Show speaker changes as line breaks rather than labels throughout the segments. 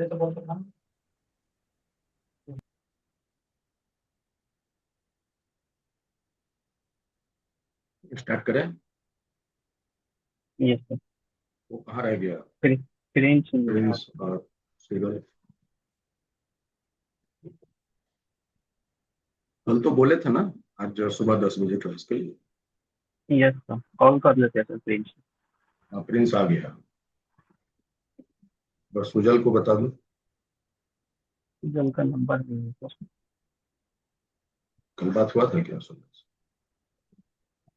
ये तो बोलते ना।
स्टार्ट करें।
Yes sir.
वो कहाँ रह गया?
स्क्रीन सुन रहा
प्रिंस और श्रीगल। कल तो बोले थे ना, आज सुबह 10 बजे क्लास के लिए।
यस सर, कॉल कर लेते हैं सर स्क्रीन।
हाँ, प्रिंस आ गया। बस सुजल को बता दो।
जल का नंबर नहीं है सर।
कल बात हुआ था क्या सुजल से?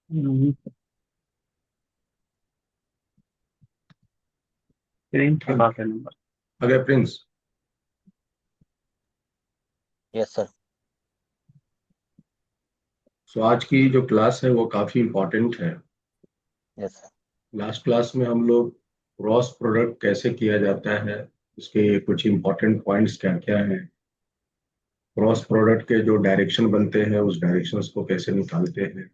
नहीं, स्क्रीन के पास है नंबर।
आ गया प्रिंस।
Yes sir.
सो आज की जो क्लास है वो काफी इम्पोर्टेंट है।
Yes sir.
लास्ट क्लास में हम लोग क्रॉस प्रोडक्ट कैसे किया जाता है, उसके कुछ इम्पोर्टेंट पॉइंट्स क्या क्या हैं, क्रॉस प्रोडक्ट के जो डायरेक्शन बनते हैं उस डायरेक्शंस को कैसे निकालते हैं,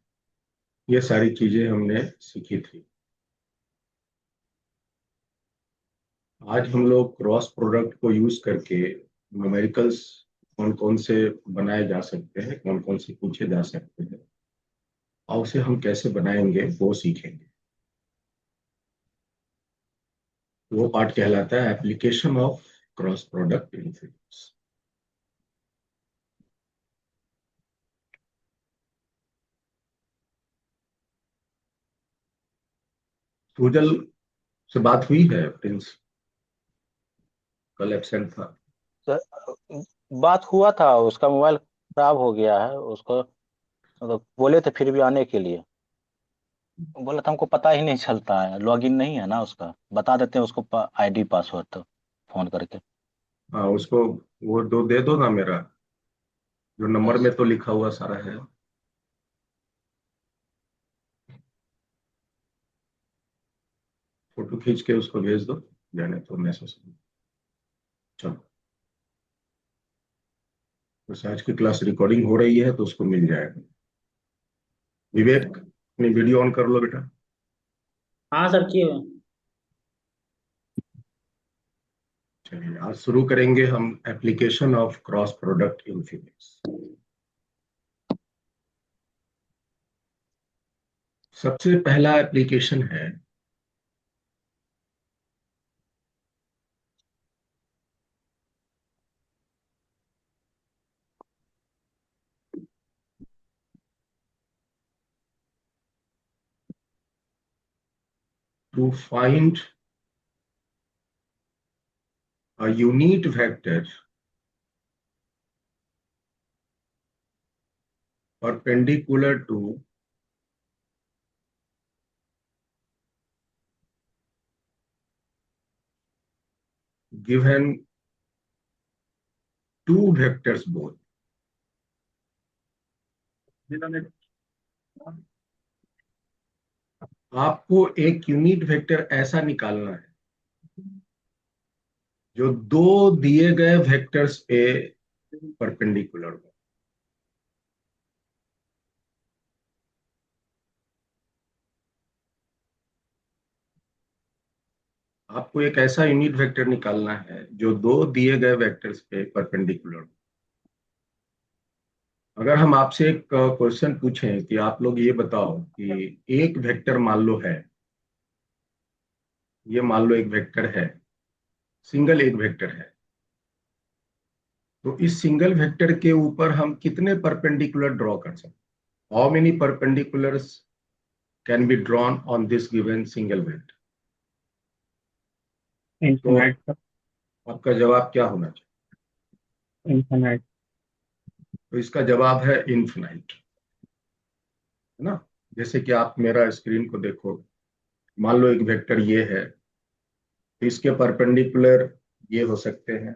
ये सारी चीजें हमने सीखी थी। आज हम लोग क्रॉस प्रोडक्ट को यूज करके न्यूमेरिकल्स कौन कौन से बनाए जा सकते हैं, कौन कौन से पूछे जा सकते हैं और उसे हम कैसे बनाएंगे वो सीखेंगे। वो पार्ट कहलाता है application of cross product in physics. Sujal से बात हुई है प्रिंस? कल एब्सेंट था।
सर बात हुआ था, उसका मोबाइल खराब हो गया है उसको। मतलब बोले थे फिर भी आने के लिए। बोला था हमको पता ही नहीं चलता है, लॉगिन नहीं है ना उसका। बता देते हैं उसको आईडी पासवर्ड तो फोन करके।
हाँ, उसको वो दो दे दो ना, मेरा जो नंबर
यस।
में तो लिखा हुआ सारा है। फोटो खींच के उसको भेज दो, जाने तो मैसेज। चलो, बस आज की क्लास रिकॉर्डिंग हो रही है तो उसको मिल जाएगा। विवेक, अपनी वीडियो ऑन कर लो बेटा।
हाँ सर, किए हुए।
चलिए, आज शुरू करेंगे हम application of cross product in physics. सबसे पहला एप्लीकेशन है to find a unit vector perpendicular to given two vectors both। आपको एक यूनिट वेक्टर ऐसा निकालना है जो दो दिए गए वेक्टर्स पे परपेंडिकुलर हो। आपको एक ऐसा यूनिट वेक्टर निकालना है जो दो दिए गए वेक्टर्स पे परपेंडिकुलर हो। अगर हम आपसे एक क्वेश्चन पूछें कि आप लोग ये बताओ कि एक वेक्टर मान लो है, ये मान लो एक वेक्टर है, सिंगल एक वेक्टर है, तो इस सिंगल वेक्टर के ऊपर हम कितने परपेंडिकुलर ड्रॉ कर सकते? How many perpendiculars can be drawn on this given single vector? तो
इंफिनाइट सर।
आपका जवाब क्या होना चाहिए?
इंफिनाइट।
तो इसका जवाब है इनफिनाइट, है ना। जैसे कि आप मेरा स्क्रीन को देखो, मान लो एक वेक्टर ये है, तो इसके परपेंडिकुलर ये हो सकते हैं,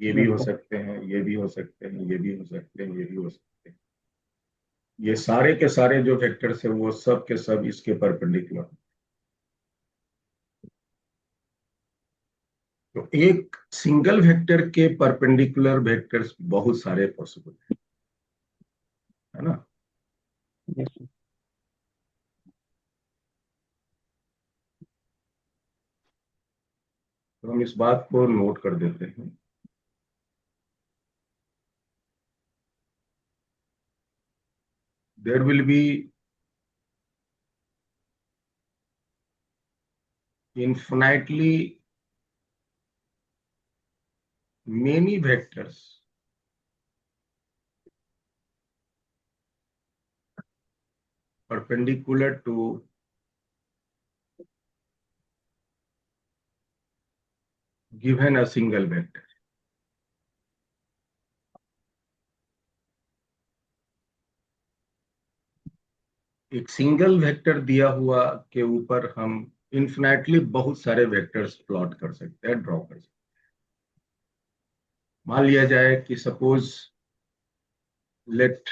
ये भी हो
बिल्कुल।
सकते हैं, ये भी हो सकते हैं, ये भी हो सकते हैं, ये भी हो सकते हैं। ये सारे के सारे जो वेक्टर्स है वो सब के सब इसके परपेंडिकुलर। तो एक सिंगल वेक्टर के परपेंडिकुलर वेक्टर्स बहुत सारे पॉसिबल है ना।
Yes sir.
तो तो हम इस बात को नोट कर देते हैं। There will be infinitely many vectors perpendicular to given a single vector। एक सिंगल वेक्टर दिया हुआ के ऊपर हम इन्फिनेटली बहुत सारे वेक्टर्स प्लॉट कर सकते हैं, ड्रॉ कर सकते हैं। मान लिया जाए कि suppose let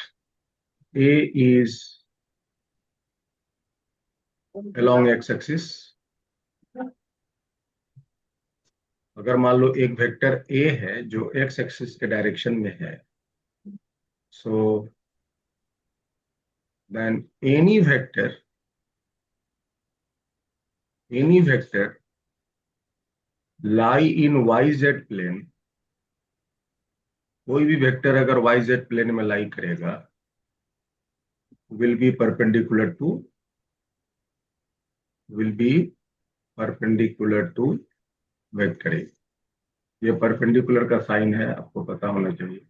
A is along x axis. अगर मान लो एक वेक्टर ए है जो x एक्सिस के डायरेक्शन में है, so then any vector lie in yz plane, कोई भी वेक्टर अगर yz प्लेन में लाई करेगा, will be perpendicular to vector A. ये परपेंडिकुलर का साइन है, आपको पता होना चाहिए,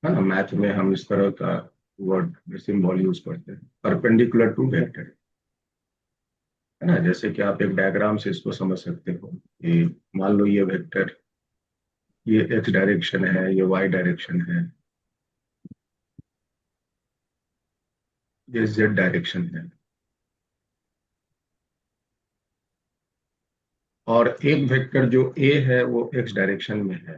है ना। मैथ में हम इस तरह का वर्ड सिंबल यूज करते हैं, परपेंडिकुलर टू वेक्टर, है ना। जैसे कि आप एक डायग्राम से इसको समझ सकते हो कि मान लो ये वेक्टर, ये एक्स डायरेक्शन है, ये वाई डायरेक्शन है, ये जेड डायरेक्शन है, और एक वेक्टर जो ए है वो एक्स डायरेक्शन में है।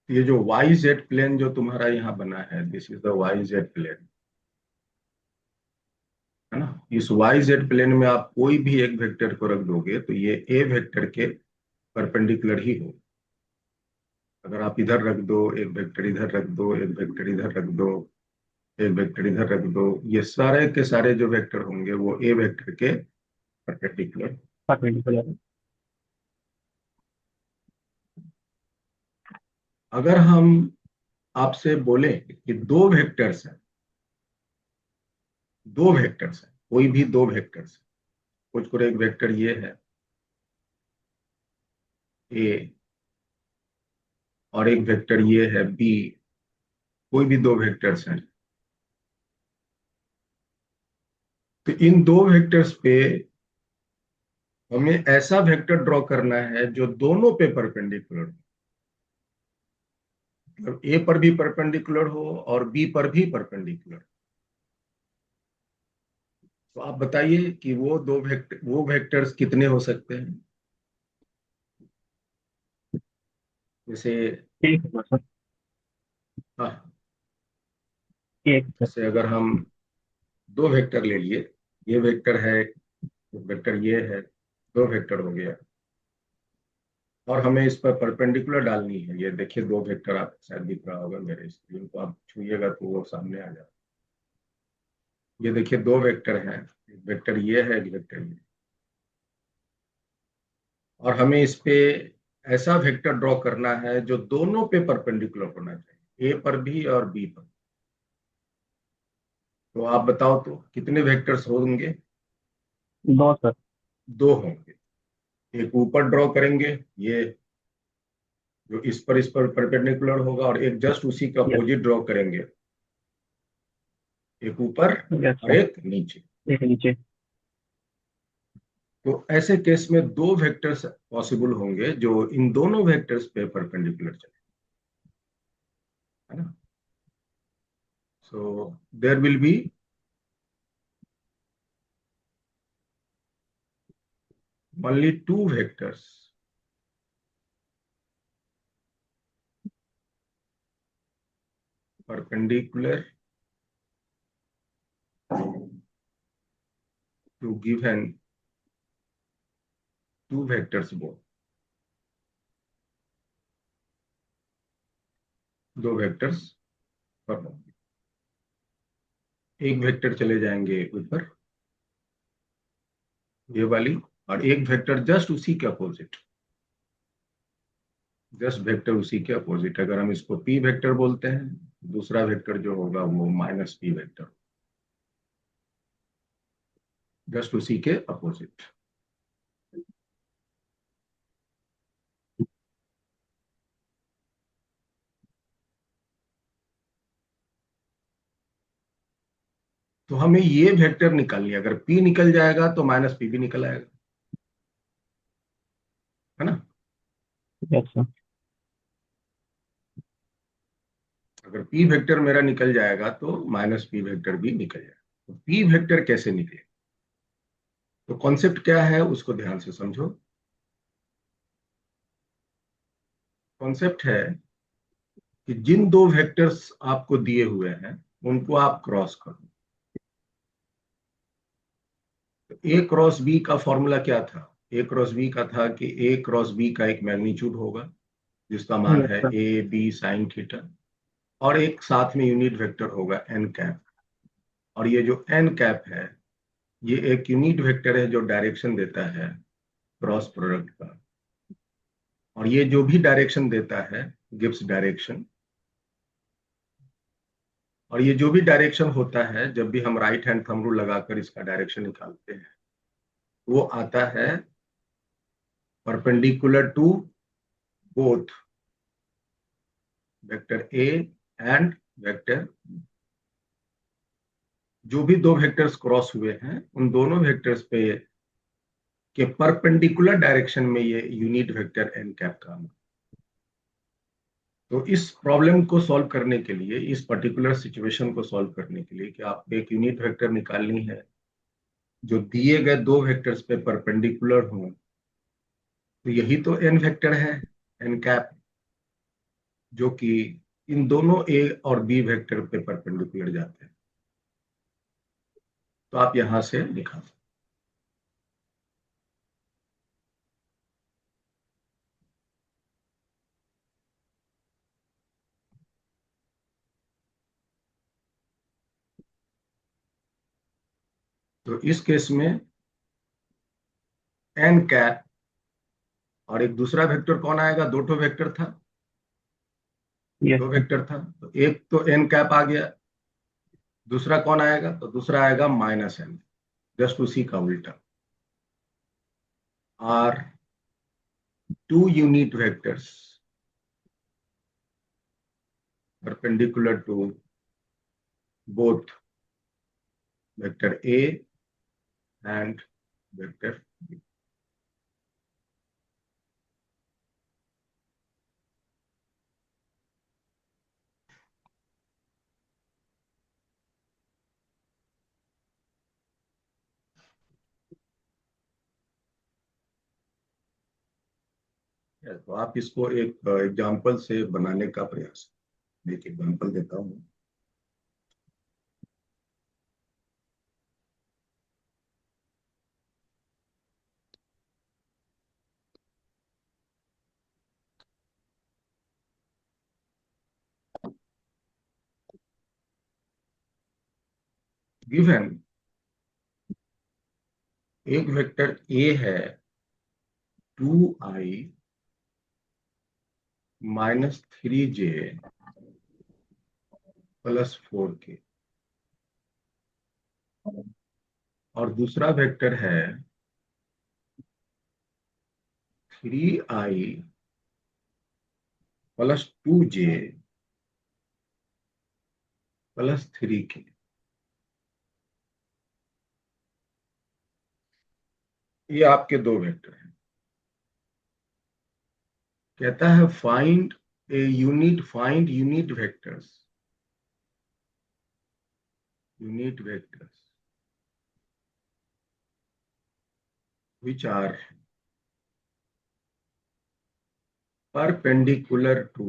ये जो वाई जेड प्लेन जो तुम्हारा यहाँ बना है, this is the Y Z plane, है ना। इस वाई जेड प्लेन में आप कोई भी एक वेक्टर को रख दोगे तो ये ए वेक्टर के परपेंडिकुलर ही हो। अगर आप इधर रख दो, एक वेक्टर इधर रख दो, एक वेक्टर इधर रख दो, एक वेक्टर इधर रख दो, ये सारे के सारे जो वेक्टर होंगे वो ए वेक्टर के परपेंडिकुलर।
परपेंडिकुलर।
अगर हम आपसे बोले कि दो वेक्टर्स हैं, कोई भी दो वेक्टर्स, कुछ को एक वेक्टर ये है ए और एक वेक्टर ये है बी, कोई भी दो वेक्टर्स हैं, तो इन दो वेक्टर्स पे हमें ऐसा वेक्टर ड्रॉ करना है जो दोनों पे परपेंडिकुलर हो, मतलब ए पर भी परपेंडिकुलर हो और बी पर भी परपेंडिकुलर। तो आप बताइए कि वो वेक्टर्स कितने हो सकते हैं। जैसे,
एक होगा सर।
हाँ,
एक सर।
जैसे अगर हम दो वेक्टर ले लिए, ये वेक्टर है, वेक्टर ये है, दो वेक्टर हो गया, और हमें इस पर परपेंडिकुलर डालनी है। ये देखिए दो वेक्टर, आप शायद दिख रहा होगा मेरे स्क्रीन को, आप छूइएगा तो वो सामने आ जाए। ये देखिए दो वेक्टर हैं, एक वेक्टर ये है, एक वेक्टर ये, और हमें इस पे ऐसा वेक्टर ड्रॉ करना है जो दोनों पे परपेंडिकुलर होना चाहिए, ए पर भी और बी पर। तो आप बताओ तो कितने वेक्टर्स होंगे।
दो सर।
दो होंगे। एक ऊपर ड्रॉ करेंगे, ये जो इस पर परपेंडिकुलर होगा, और एक जस्ट उसी का
यस।
अपोजिट ड्रॉ करेंगे, एक ऊपर
यस
और
सर।
एक नीचे।
एक नीचे।
तो ऐसे केस में दो वेक्टर्स पॉसिबल होंगे जो इन दोनों वेक्टर्स पे परपेंडिकुलर चले, है ना। So there will be only two vectors perpendicular to given two vectors both। दो वेक्टर्स पर होंगे, एक वेक्टर चले जाएंगे ऊपर ये वाली, और एक वेक्टर जस्ट उसी के अपोजिट, जस्ट वेक्टर उसी के अपोजिट। अगर हम इसको पी वेक्टर बोलते हैं, दूसरा वेक्टर जो होगा वो माइनस पी वेक्टर, जस्ट उसी के अपोजिट। तो हमें ये वेक्टर निकालनी है। अगर पी निकल जाएगा तो माइनस पी भी निकल आएगा, है ना।
Yes sir.
अगर पी वेक्टर मेरा निकल जाएगा तो माइनस पी वेक्टर भी निकल जाएगा। तो पी वेक्टर कैसे निकले, तो कॉन्सेप्ट क्या है उसको ध्यान से समझो। कॉन्सेप्ट है कि जिन दो वेक्टर्स आपको दिए हुए हैं उनको आप क्रॉस करो। तो ए क्रॉस बी का फॉर्मूला क्या था? ए क्रॉस बी का था कि ए क्रॉस बी का एक मैग्नीट्यूड होगा जिसका मान
यस
है
sir.
A B sine theta, और एक साथ में यूनिट वेक्टर होगा एन कैप। और ये जो एन कैप है ये एक यूनिट वेक्टर है जो डायरेक्शन देता है क्रॉस प्रोडक्ट का। और ये जो भी डायरेक्शन देता है गिव्स डायरेक्शन। और ये जो भी डायरेक्शन होता है जब भी हम राइट हैंड थंब रूल लगाकर इसका डायरेक्शन निकालते हैं वो आता है perpendicular to both vector A and vector. जो भी दो वेक्टर्स क्रॉस हुए हैं उन दोनों वेक्टर्स पे के परपेंडिकुलर डायरेक्शन में ये यूनिट वेक्टर एन कैप काम। तो इस प्रॉब्लम को सॉल्व करने के लिए, इस पर्टिकुलर सिचुएशन को सॉल्व करने के लिए कि आपको एक यूनिट वेक्टर निकालनी है जो दिए गए दो वेक्टर्स पे परपेंडिकुलर हो, तो यही तो एन वेक्टर है, एन कैप, जो कि इन दोनों ए और बी वेक्टर पे परपेंडिकुलर जाते हैं। तो आप यहां से निकाल सकते हैं। तो इस केस में एन कैप और एक दूसरा वेक्टर कौन आएगा? दो ठो वेक्टर था,
यस
दो
सर।
वेक्टर था, तो एक तो एन कैप आ गया, दूसरा कौन आएगा? तो दूसरा आएगा माइनस एन, जस्ट उसी का उल्टा। Are two unit vectors perpendicular to both vector A and vector B. तो आप इसको एक एग्जाम्पल से बनाने का प्रयास, एक एग्जाम्पल देता हूँ। गिवन एक वेक्टर ए है 2i -3j +4k, और दूसरा वेक्टर है 3i +2j +3k। ये आपके दो वेक्टर हैं। कहता है find unit vectors, unit vectors which are perpendicular to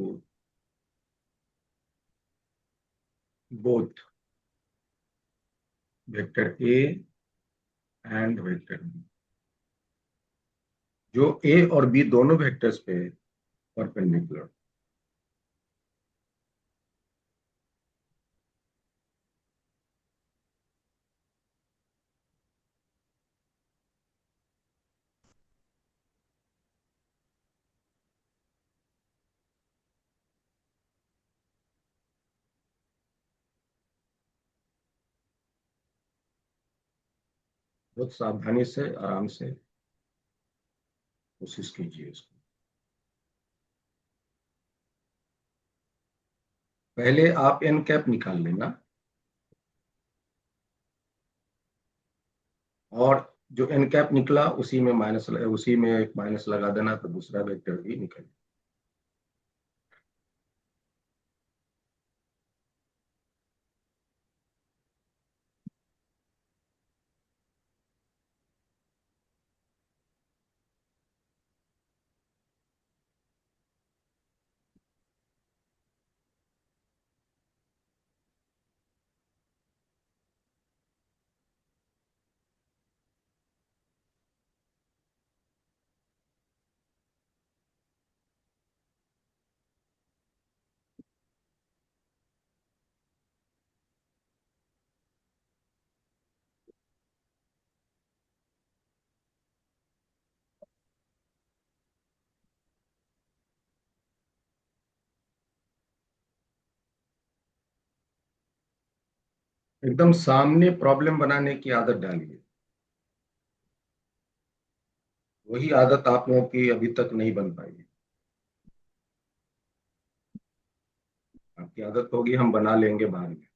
both vector A and vector B, जो A और B दोनों वेक्टर्स पे परपेंडिकुलर। बहुत सावधानी से आराम से कोशिश कीजिए इसको। पहले आप एन कैप निकाल लेना, और जो एन कैप निकला उसी में एक माइनस लगा देना, तो दूसरा वेक्टर भी निकल। एकदम सामने प्रॉब्लम बनाने की आदत डालिए। वही आदत आप लोगों की अभी तक नहीं बन पाई है। आपकी आदत होगी हम बना लेंगे बाद में,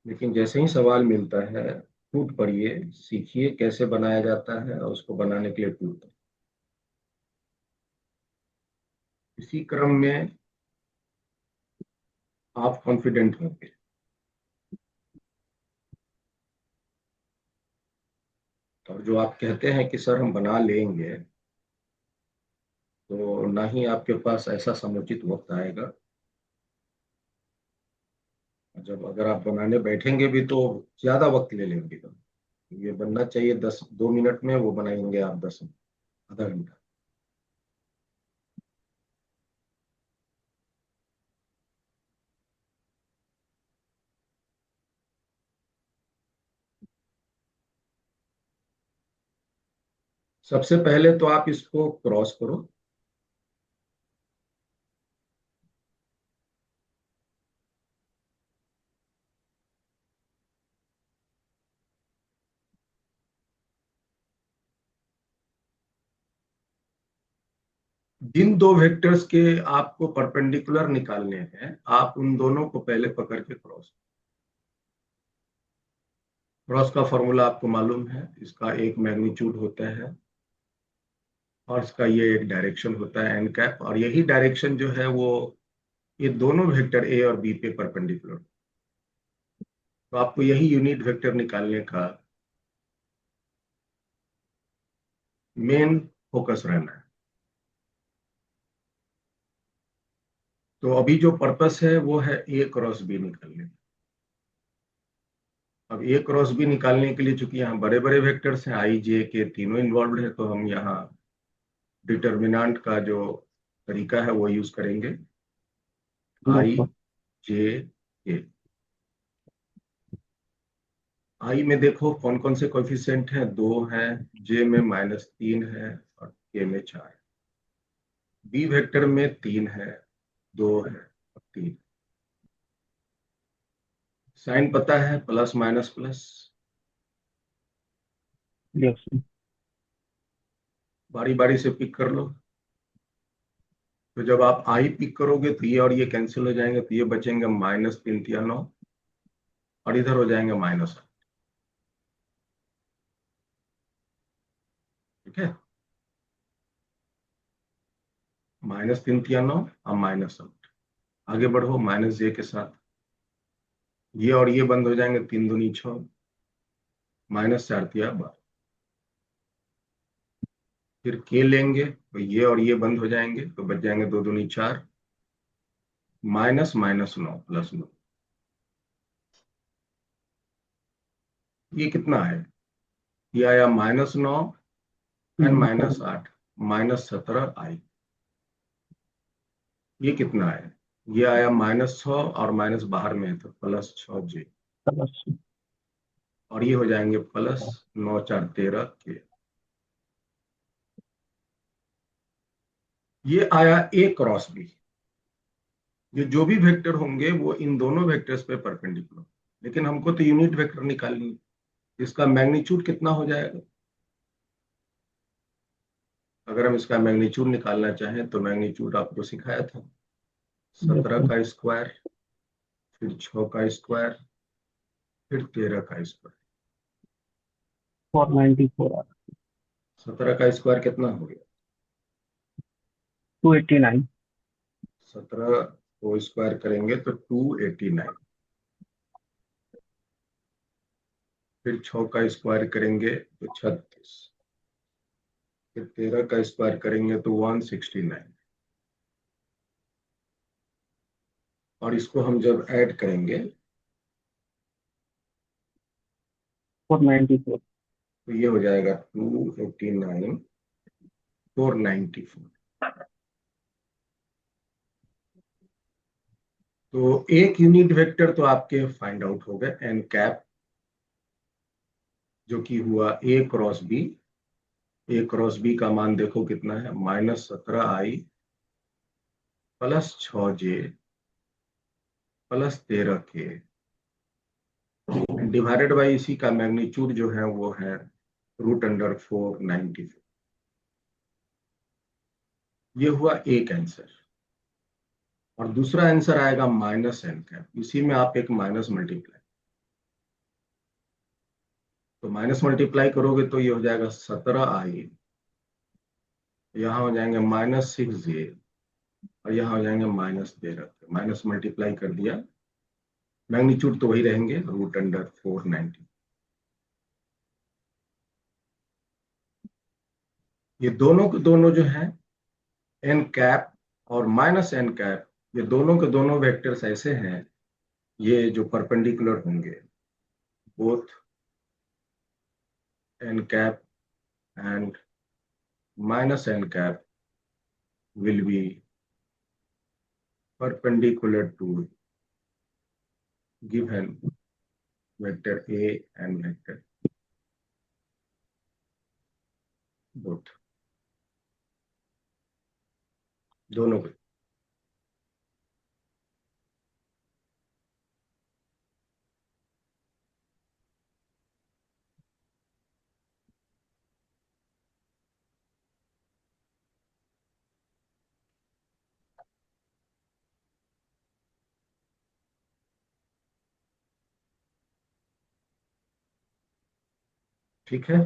लेकिन जैसे ही सवाल मिलता है टूट पड़िए, सीखिए कैसे बनाया जाता है और उसको बनाने के लिए टूट पड़िए। इसी क्रम में आप कॉन्फिडेंट होंगे। और जो आप कहते हैं कि सर हम बना लेंगे, तो ना ही आपके पास ऐसा समुचित वक्त आएगा। जब अगर आप बनाने बैठेंगे भी तो ज्यादा वक्त ले लेंगे। तो ये बनना चाहिए 2 मिनट में, वो बनाएंगे आप 10 में, आधा घंटा। सबसे पहले तो आप इसको क्रॉस करो। जिन दो वेक्टर्स के आपको परपेंडिकुलर निकालने हैं, आप उन दोनों को पहले पकड़ के क्रॉस। क्रॉस का फॉर्मूला आपको मालूम है, इसका एक मैग्नीट्यूड होता है और इसका ये एक डायरेक्शन होता है एन कैप, और यही डायरेक्शन जो है वो ये दोनों वेक्टर ए और बी पे परपेंडिकुलर। तो आपको यही यूनिट वेक्टर निकालने का मेन फोकस रहना है। तो अभी जो पर्पस है वो है ए क्रॉस बी निकालने। अब ए क्रॉस बी निकालने के लिए चूंकि यहाँ बड़े बड़े वेक्टर्स हैं, आई जे के तीनों इन्वॉल्व है, तो हम यहाँ डिटर्मिनेंट का जो तरीका है वो यूज करेंगे, आई
बिल्कुल।
जे के। आई में देखो कौन कौन से कोएफिशिएंट हैं, 2 हैं, जे में -3 है और के में 4। बी वेक्टर में 3 है, 2 है और 3। साइन पता है, प्लस माइनस प्लस।
यस।
बारी बारी से पिक कर लो। तो जब आप आई पिक करोगे तो ये और ये कैंसिल हो जाएंगे, तो ये बचेंगे -3 × 9, और इधर हो जाएंगे -8। ठीक है, -3 × 9 और -8। आगे बढ़ो माइनस जे के साथ, ये और ये बंद हो जाएंगे, 3 दूनी 6, -4 × 12। फिर के लेंगे तो ये और ये बंद हो जाएंगे, तो बच जाएंगे 2 दूनी 4, -9 + 9। ये कितना है? ये आया -9 एंड -8, -17 आई। ये कितना है? ये आया -6 और माइनस बाहर में है तो +6 जे, और ये हो जाएंगे +9 × 4 = 13 के। ये आया ए क्रॉस बी। ये जो भी वेक्टर होंगे वो इन दोनों वेक्टर्स पे परपेंडिकुलर, लेकिन हमको तो यूनिट वेक्टर निकालनी है। इसका मैग्नीट्यूड कितना हो जाएगा? अगर हम इसका मैग्नीट्यूड निकालना चाहें तो मैग्नीट्यूड आपको सिखाया था,
यस
17
सर।
का स्क्वायर, फिर 6 का स्क्वायर, फिर 13 का स्क्वायर।
494 आ रहा।
17 का स्क्वायर कितना हो गया?
289।
17 को स्क्वायर करेंगे तो 289। फिर 6 का स्क्वायर करेंगे तो 36। फिर 13 का स्क्वायर करेंगे तो 169। और इसको हम जब ऐड करेंगे
494।
तो ये हो जाएगा 289 494। तो एक यूनिट वेक्टर तो आपके फाइंड आउट हो गए, एन कैप, जो कि हुआ ए क्रॉस बी। ए क्रॉस बी का मान देखो कितना है, -17i +6j +13k divided by इसी का मैग्नीट्यूड जो है वो है √494। ये हुआ एक आंसर। और दूसरा आंसर आएगा -n कैप, इसी में आप एक माइनस मल्टीप्लाई, तो माइनस मल्टीप्लाई करोगे तो ये हो जाएगा 17i, यहाँ हो जाएंगे -6j, और यहाँ हो जाएंगे -13। माइनस मल्टीप्लाई कर दिया, मैग्नीट्यूड तो वही रहेंगे √490। ये दोनों के दोनों जो है एन कैप और -n कैप, ये दोनों के दोनों वेक्टर्स ऐसे हैं, ये जो परपेंडिकुलर होंगे, both n cap and -n cap will be perpendicular to given vector A and vector both, दोनों को। ठीक है।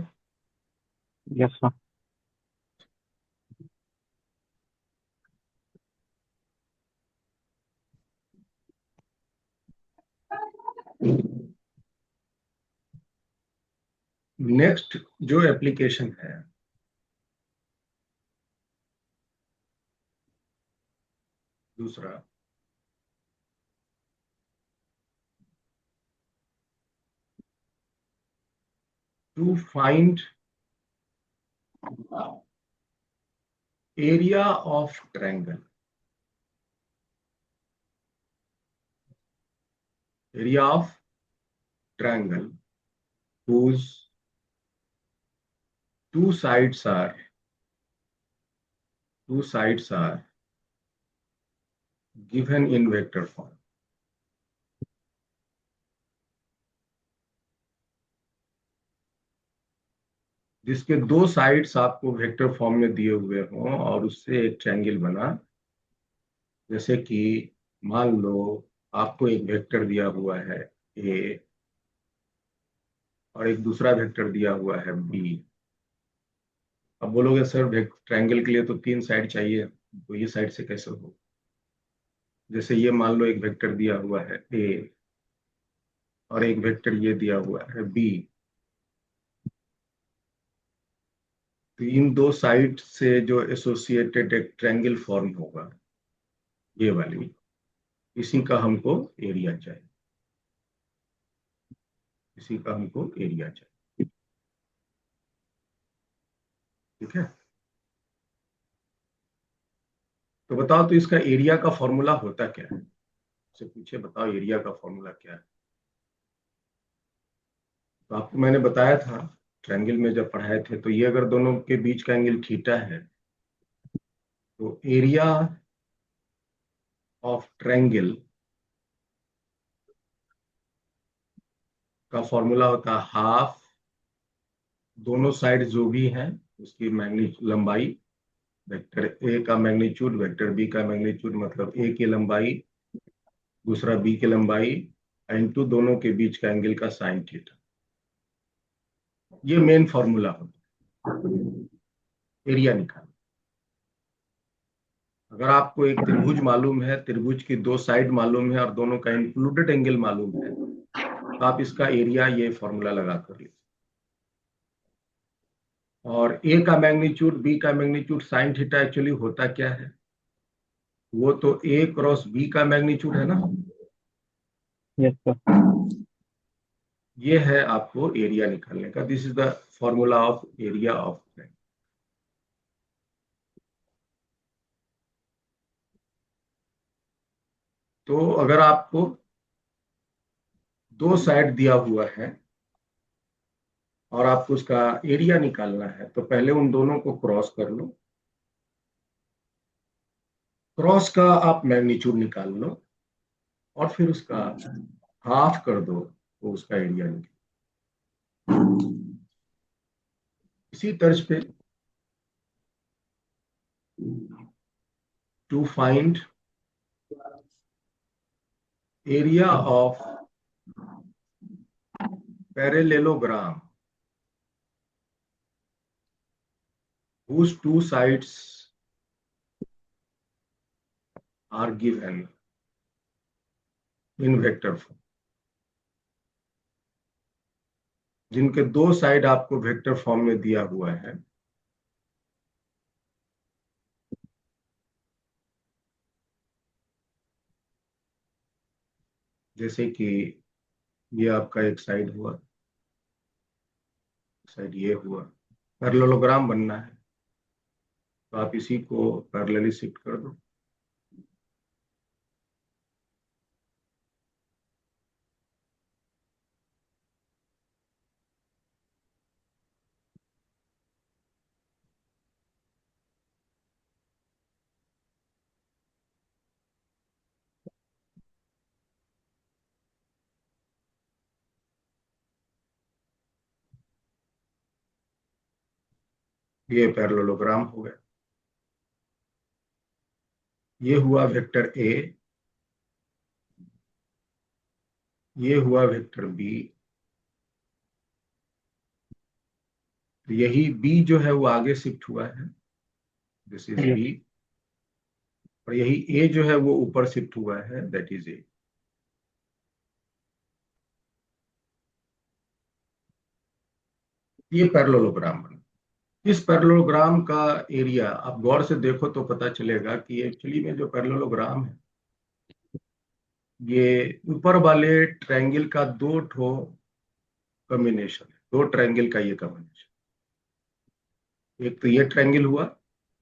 Yes sir.
नेक्स्ट जो एप्लीकेशन है, दूसरा, to find area of triangle. Area of triangle whose two sides are two sides are given in vector form। जिसके दो sides आपको वेक्टर फॉर्म में दिए हुए हों और उससे एक ट्रायंगल बना। जैसे कि मान लो आपको एक वेक्टर दिया हुआ है ए, और एक दूसरा वेक्टर दिया हुआ है बी। अब बोलोगे सर ट्रायंगल के लिए तो तीन साइड चाहिए, तो ये साइड से कैसे हो? जैसे ये मान लो एक वेक्टर दिया हुआ है ए और एक वेक्टर ये दिया हुआ है बी, तो इन दो साइड से जो एसोसिएटेड एक ट्रायंगल फॉर्म होगा, ये वाली, इसी का हमको एरिया चाहिए। इसी का हमको एरिया चाहिए। ठीक है। तो बताओ, तो इसका एरिया का फॉर्मूला होता क्या है? से पूछे बताओ एरिया का फॉर्मूला क्या है? तो आपको मैंने बताया था ट्रायंगल में जब पढ़ाए थे, तो ये अगर दोनों के बीच का एंगल थीटा है तो एरिया ऑफ ट्रायंगल का फॉर्मूला होता है हाफ दोनों साइड जो भी हैं उसकी लंबाई, वेक्टर ए का मैग्नीट्यूड वेक्टर बी का मैग्नीट्यूड, मतलब ए की लंबाई दूसरा बी की लंबाई इनटू दोनों के बीच का एंगल का साइन थीटा। ये मेन फॉर्मूला होता है एरिया निकालना। अगर आपको एक त्रिभुज मालूम है, त्रिभुज की दो साइड मालूम है और दोनों का इंक्लूडेड एंगल मालूम है, तो आप इसका एरिया ये फॉर्मूला लगा कर लीजिए। और ए का मैग्नीट्यूड बी का मैग्नीट्यूड साइन थीटा एक्चुअली होता क्या है, वो तो ए क्रॉस बी का मैग्नीट्यूड है ना।
Yes sir.
ये है आपको एरिया निकालने का। This is the formula of area of triangle. तो अगर आपको दो साइड दिया हुआ है और आपको उसका एरिया निकालना है, तो पहले उन दोनों को क्रॉस कर लो, क्रॉस का आप मैग्नीट्यूड निकाल लो और फिर उसका हाफ कर दो, तो उसका एरिया निकले। इसी तर्ज पे to find area of parallelogram whose two sides are given in vector form, जिनके दो साइड आपको वेक्टर फॉर्म में दिया हुआ है। जैसे कि ये आपका एक साइड हुआ, साइड ये हुआ, पैरेललोग्राम बनना है तो आप इसी को पैरेलली शिफ्ट कर दो। ये पैरेललोग्राम हो गया। ये हुआ वेक्टर ए, ये हुआ वेक्टर बी, तो यही बी जो है वो आगे शिफ्ट हुआ है, दिस इज
यस।
बी। और यही ए जो है वो ऊपर शिफ्ट हुआ है, दैट इज ए। ये पैरेललोग्राम बना। इस पैरेललोग्राम का एरिया आप गौर से देखो तो पता चलेगा कि एक्चुअली में जो पैरेललोग्राम है, ये ऊपर वाले ट्रायंगल का दो ठो कॉम्बिनेशन है, दो ट्रायंगल का ये कॉम्बिनेशन। एक तो ये ट्रायंगल हुआ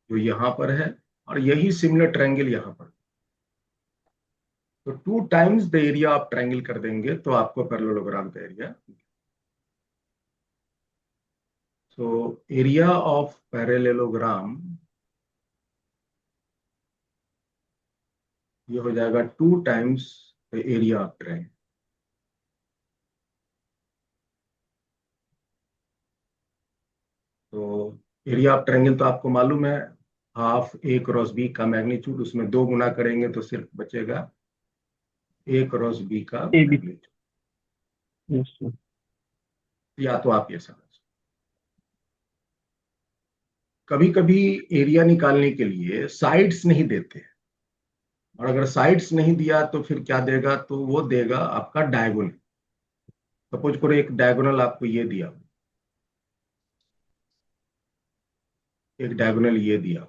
जो यहाँ पर है, और यही सिमिलर ट्रायंगल यहाँ पर। तो टू टाइम्स द एरिया आप ट्रायंगल कर देंगे तो आपको पैरेललोग्राम का area. So area of parallelogram ये हो जाएगा two times the area of triangle. तो एरिया ऑफ ट्रायंगल तो आपको मालूम है, हाफ ए क्रॉस बी का मैग्नीट्यूड, उसमें दो गुना करेंगे तो सिर्फ बचेगा ए क्रॉस बी का
A B.
Magnitude.
Yes sir.
या तो आप ये समझ, कभी कभी एरिया निकालने के लिए साइड्स नहीं देते, और अगर साइड्स नहीं दिया तो फिर क्या देगा, तो वो देगा आपका डायगोनल। सपोज करो एक डायगोनल आपको ये दिया, एक डायगोनल ये दिया,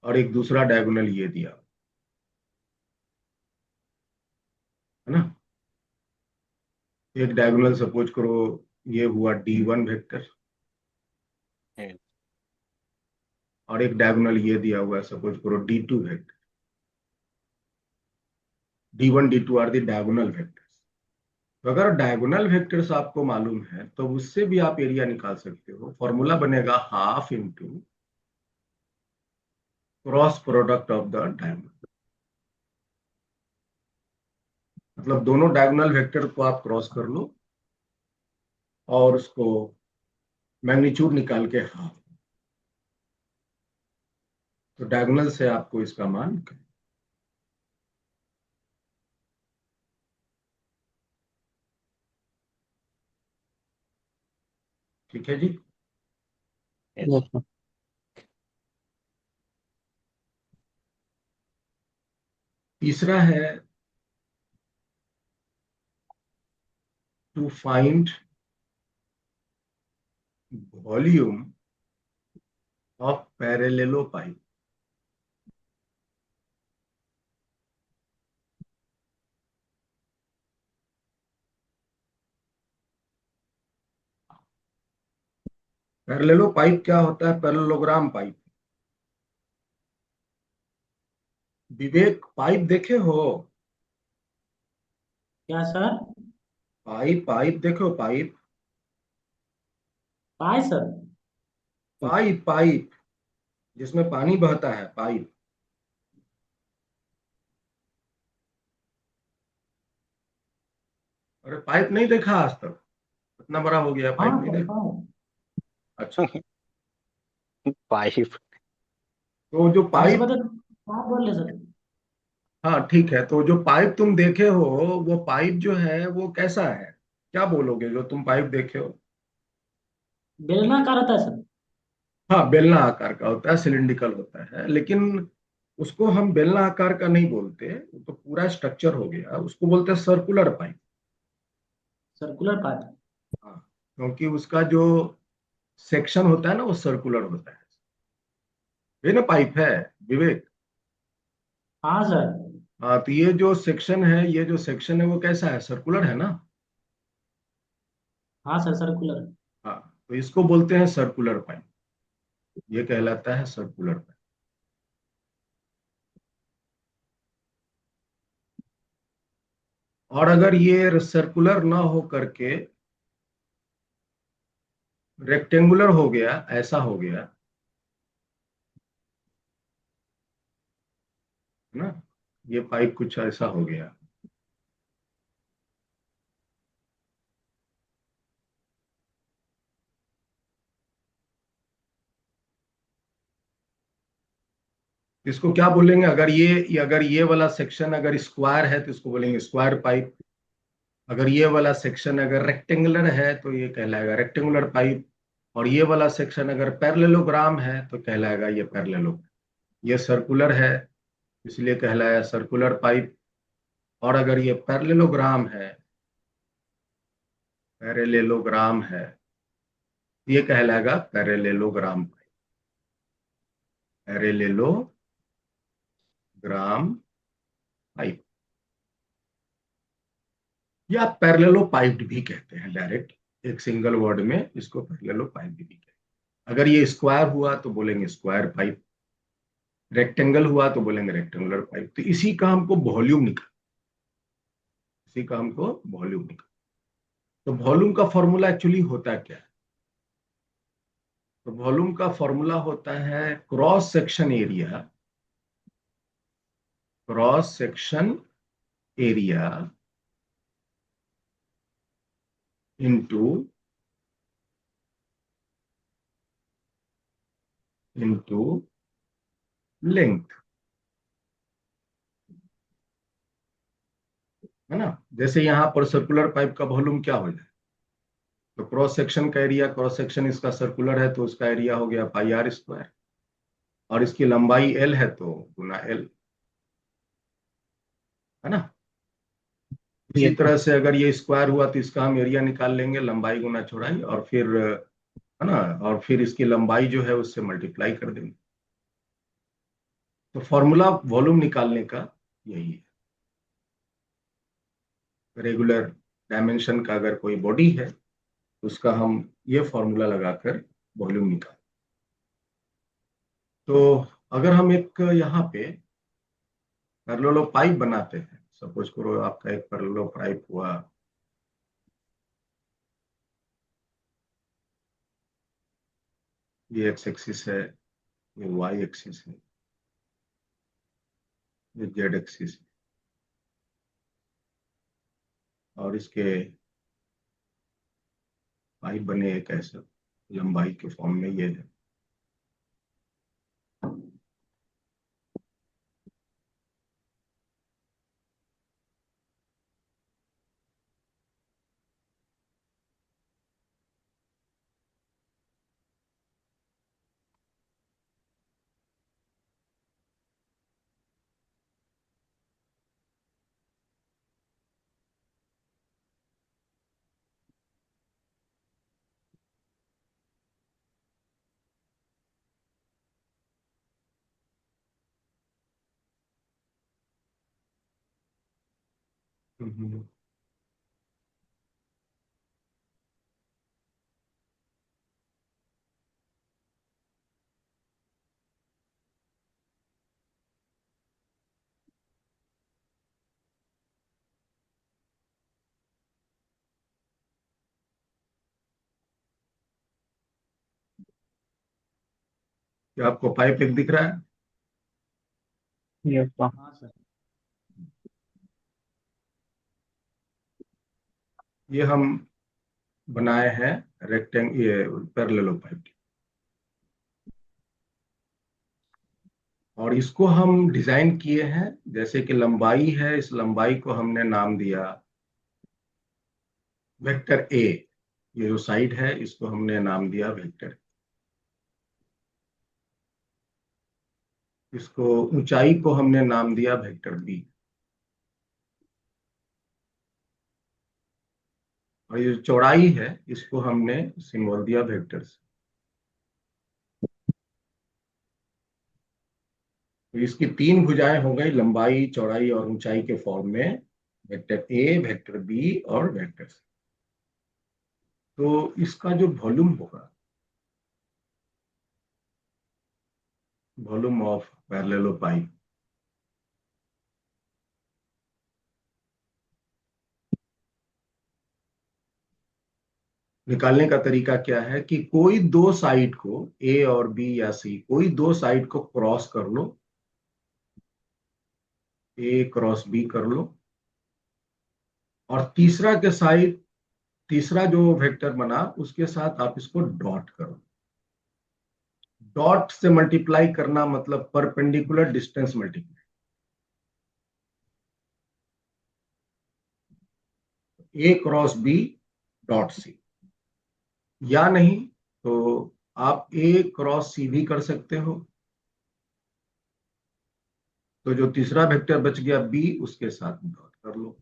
और एक दूसरा डायगोनल ये दिया, है ना। एक डायगोनल सपोज करो ये हुआ D1 वेक्टर,
हम्म।
और एक डायगोनल ये दिया हुआ है सपोज करो D2 vector. D1 D2 are the diagonal vectors. तो अगर डायगोनल वेक्टर्स आपको मालूम है तो उससे भी आप एरिया निकाल सकते हो। फॉर्मूला बनेगा half into cross product of the diagonal. मतलब दोनों डायगोनल वेक्टर को आप क्रॉस कर लो, और उसको मैग्नीट्यूड निकाल के हाफ, तो डायगोनल से आपको इसका मान, ठीक है जी।
Yes sir.
तीसरा है टू फाइंड वॉल्यूम ऑफ पैरेलेलोपाइप। पैरेलेलोपाइप क्या होता है? Parallelogram pipe. विवेक, पाइप देखे हो?
क्या सर?
पाइप पाइप देखे हो? पाइप
पाए सर।
पाइप पाइप जिसमें पानी बहता है, पाइप। अरे पाइप नहीं देखा आज तक? इतना बड़ा हो गया,
हाँ
पाइप नहीं
सर,
देखा?
हाँ।
अच्छा।
पाइप।
तो जो
कौन से
पाइप,
बता? आप बोल रहे सर?
हाँ ठीक है, तो जो पाइप तुम देखे हो, वो पाइप जो है वो कैसा है? क्या बोलोगे जो तुम पाइप देखे हो?
बेलनाकार होता है सर।
हाँ, बेलना आकार का होता है, सिलिंड्रिकल होता है, लेकिन उसको हम बेलना आकार का नहीं बोलते, वो तो पूरा स्ट्रक्चर हो गया, उसको बोलते हैं सर्कुलर पाइप।
Circular part.
हाँ, क्योंकि उसका जो सेक्शन होता है ना, वो सर्कुलर होता है। ये ना पाइप है, विवेक।
हाँ सर।
हाँ, तो ये जो सेक्शन है, ये जो सेक्शन है वो कैसा है? सर्कुलर है ना?
हाँ सर, सर्कुलर।
हाँ, तो इसको बोलते हैं सर्कुलर पाइप। ये कहलाता है सर्कुलर पाइप। और अगर ये सर्कुलर ना हो करके रेक्टेंगुलर हो गया, ऐसा हो गया, है ना, ये पाइप कुछ ऐसा हो गया, इसको क्या बोलेंगे? अगर ये वाला सेक्शन अगर स्क्वायर है तो इसको बोलेंगे स्क्वायर पाइप। अगर ये वाला सेक्शन अगर रेक्टेंगुलर है तो ये कहलाएगा रेक्टेंगुलर पाइप। और ये वाला सेक्शन अगर पैरेललोग्राम है तो कहलाएगा ये पैरेललो। ये सर्कुलर है, इसलिए कहलाया सर्कुलर पाइप। और अगर ये पैरेललोग्राम है, ये कहलाएगा पैरेललोग्राम पाइप। पैरेललोग्राम पाइप, या पैरेललो पाइप भी कहते हैं डायरेक्ट, एक सिंगल वर्ड में इसको पैरेललो पाइप भी कहते हैं। अगर ये स्क्वायर हुआ तो बोलेंगे स्क्वायर पाइप, रेक्टेंगल हुआ तो बोलेंगे रेक्टेंगुलर पाइप। तो इसी का हमको वॉल्यूम निकाल, इसी का हमको वॉल्यूम निकाल। तो वॉल्यूम का फॉर्मूला एक्चुअली होता क्या है? तो वॉल्यूम का फॉर्मूला होता है cross section area, cross section area into into length, है ना। जैसे यहां पर सर्कुलर पाइप का वॉल्यूम क्या हो जाए? तो क्रॉस सेक्शन का एरिया, क्रॉस सेक्शन इसका सर्कुलर है तो उसका एरिया हो गया पाई आर स्क्वायर, और इसकी लंबाई एल है तो गुना एल, है ना। इसी
यस सर।
तरह से अगर ये स्क्वायर हुआ तो इसका हम एरिया निकाल लेंगे, लंबाई गुना चौड़ाई, और फिर, है ना, और फिर इसकी लंबाई जो है उससे मल्टीप्लाई कर देंगे। तो फॉर्मूला वॉल्यूम निकालने का यही है। रेगुलर डायमेंशन का अगर कोई बॉडी है तो उसका हम ये फॉर्मूला लगाकर वॉल्यूम निकाल। तो अगर हम एक यहाँ पे पैरेललो पाइप बनाते हैं, सपोज करो आपका एक पैरेललो पाइप हुआ, ये एक्स एक्सिस है, ये वाई एक्सिस है, ये जेड एक्सिस है, और इसके पाइप बने एक ऐसा लंबाई के फॉर्म में ये है। हम्म। क्या आपको पाइप एक दिख रहा है?
Yes sir.
हाँ सर।
ये हम बनाए हैं रेक्टेंग ये पैरेललोपाइप, और इसको हम डिजाइन किए हैं। जैसे कि लंबाई है, इस लंबाई को हमने नाम दिया वेक्टर ए। ये जो साइड है इसको हमने नाम दिया वेक्टर। इसको ऊंचाई को हमने नाम दिया वेक्टर बी। और ये जो चौड़ाई है इसको हमने सिंबल दिया वेक्टर से। तो इसकी तीन भुजाएं हो गई, लंबाई चौड़ाई और ऊंचाई के फॉर्म में, वेक्टर ए वेक्टर बी और वेक्टर सी। तो इसका जो वॉल्यूम होगा, वॉल्यूम ऑफ पैरेललोपाइप, निकालने का तरीका क्या है कि कोई दो साइड को, ए और बी या सी, कोई दो साइड को क्रॉस कर लो, ए क्रॉस बी कर लो, और तीसरा के साइड, तीसरा जो वेक्टर बना उसके साथ आप इसको डॉट करो। डॉट से मल्टीप्लाई करना मतलब परपेंडिकुलर डिस्टेंस मल्टीप्लाई, ए क्रॉस बी डॉट सी। या नहीं तो आप ए क्रॉस सी भी कर सकते हो, तो जो तीसरा वेक्टर बच गया बी उसके साथ डॉट कर लो।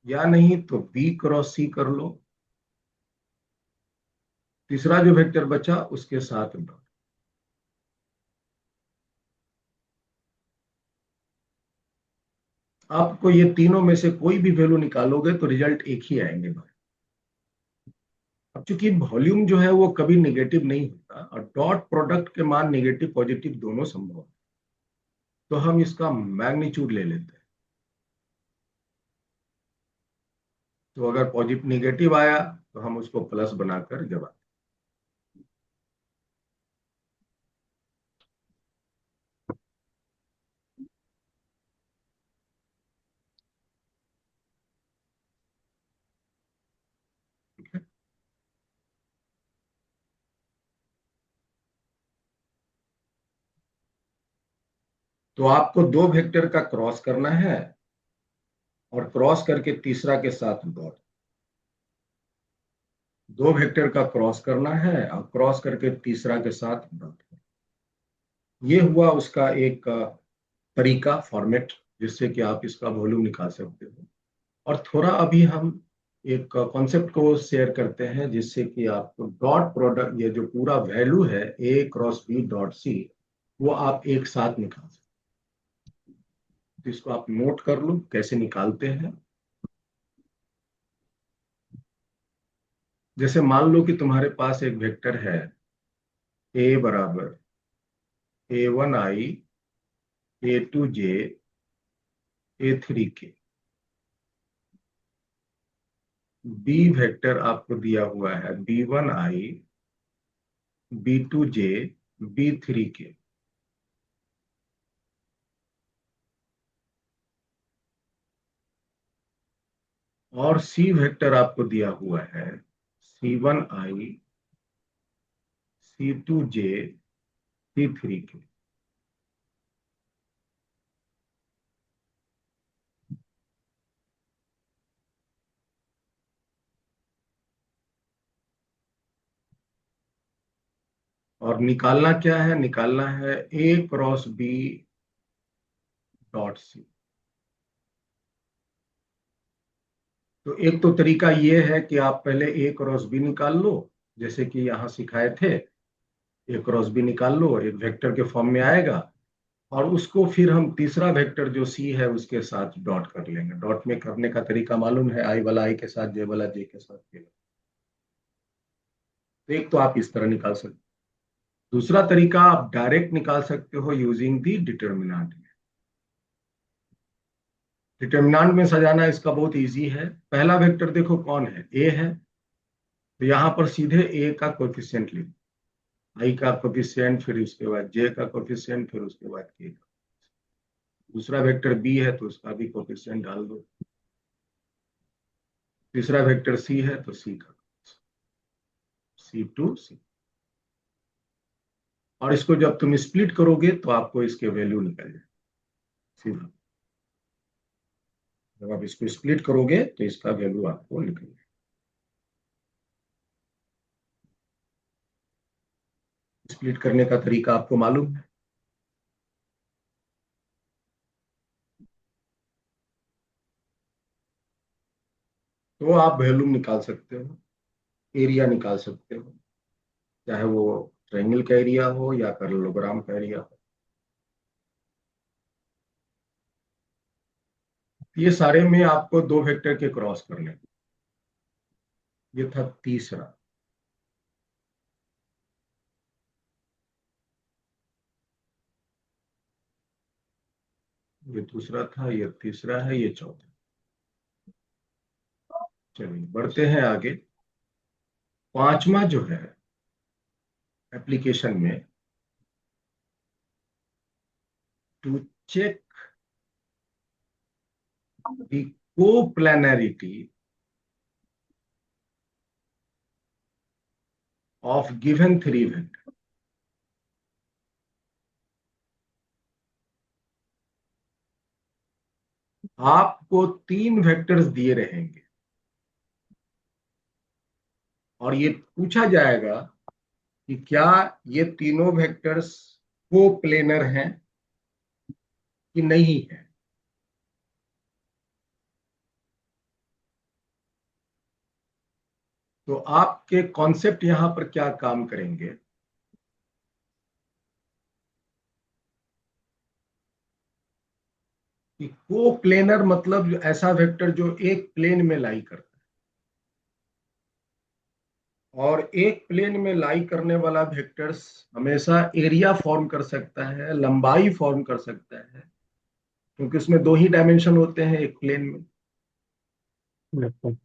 या नहीं तो बी क्रॉस सी कर लो, तीसरा जो वेक्टर बचा उसके साथ डॉट। आपको ये तीनों में से कोई भी वैल्यू निकालोगे तो रिजल्ट एक ही आएंगे भाई। अब चूंकि वॉल्यूम जो है वो कभी नेगेटिव नहीं होता, और डॉट प्रोडक्ट के मान नेगेटिव पॉजिटिव दोनों संभव है, तो हम इसका मैग्नीट्यूड ले लेते हैं। तो अगर पॉजिटिव नेगेटिव आया तो हम उसको प्लस बनाकर जवाब। तो आपको दो वेक्टर का क्रॉस करना है, और क्रॉस करके तीसरा के साथ डॉट। दो वेक्टर का क्रॉस करना है और क्रॉस करके तीसरा के साथ डॉट। ये हुआ उसका एक तरीका, फॉर्मेट, जिससे कि आप इसका वॉल्यूम निकाल सकते हो। और थोड़ा अभी हम एक कॉन्सेप्ट को शेयर करते हैं जिससे कि आपको डॉट प्रोडक्ट, ये जो पूरा वैल्यू है ए क्रॉस बी डॉट सी, वो आप एक साथ निकाल सकते हो। तो इसको आप नोट कर लो कैसे निकालते हैं। जैसे मान लो कि तुम्हारे पास एक वेक्टर है ए बराबर A1i A2j A3k। B vector आपको दिया हुआ है B1i B2j B3k। और सी वेक्टर आपको दिया हुआ है C1i C2j C3k। और निकालना क्या है? निकालना है A cross B dot C। तो एक तो तरीका ये है कि आप पहले A क्रॉस B निकाल लो, जैसे कि यहाँ सिखाए थे। A क्रॉस B निकाल लो, एक वेक्टर के फॉर्म में आएगा, और उसको फिर हम तीसरा वेक्टर जो C है उसके साथ डॉट कर लेंगे। डॉट में करने का तरीका मालूम है, I वाला I के साथ, J वाला J के साथ K। तो एक तो आप इस तरह निकाल सकते हो। दूसरा तरीका आप डायरेक्ट निकाल सकते हो यूजिंग दी डिटर्मिनेंट। डिटर्मिनेंट में सजाना इसका बहुत इजी है। पहला वेक्टर देखो कौन है, ए है, तो यहां पर सीधे ए का कोफिशिएंट लिखो। आई का कोफिशिएंट, फिर उसके बाद जे का कोफिशिएंट, फिर उसके बाद के का। दूसरा वेक्टर बी है तो उसका भी कोफिशिएंट डाल दो। तीसरा वेक्टर सी है तो सी का C2C। और इसको जब तुम स्प्लिट करोगे तो आपको इसके वैल्यू निकल जाए सीधा। जब आप इसको स्प्लिट करोगे तो इसका वैल्यू आपको निकल जाए। स्प्लिट करने का तरीका आपको मालूम है। तो आप वैल्यू निकाल सकते हो, एरिया निकाल सकते हो, चाहे वो ट्रायंगल का एरिया हो या पैरेललोग्राम का एरिया हो। ये सारे में आपको दो वेक्टर के क्रॉस करने। ये था तीसरा। ये दूसरा था, ये तीसरा है, ये चौथा। चलिए बढ़ते हैं आगे। पांचवा जो है एप्लीकेशन में, to check the coplanarity of given three vector. आपको तीन वेक्टर्स दिए रहेंगे और ये पूछा जाएगा कि क्या ये तीनों वेक्टर्स कोप्लेनर हैं कि नहीं है। तो आपके कॉन्सेप्ट यहां पर क्या काम करेंगे कि कोप्लेनर मतलब ऐसा वेक्टर जो एक प्लेन में लाई करता है। और एक प्लेन में लाई करने वाला वेक्टर्स हमेशा एरिया फॉर्म कर सकता है, लंबाई फॉर्म कर सकता है, क्योंकि उसमें दो ही डायमेंशन होते हैं एक प्लेन में।
बिल्कुल।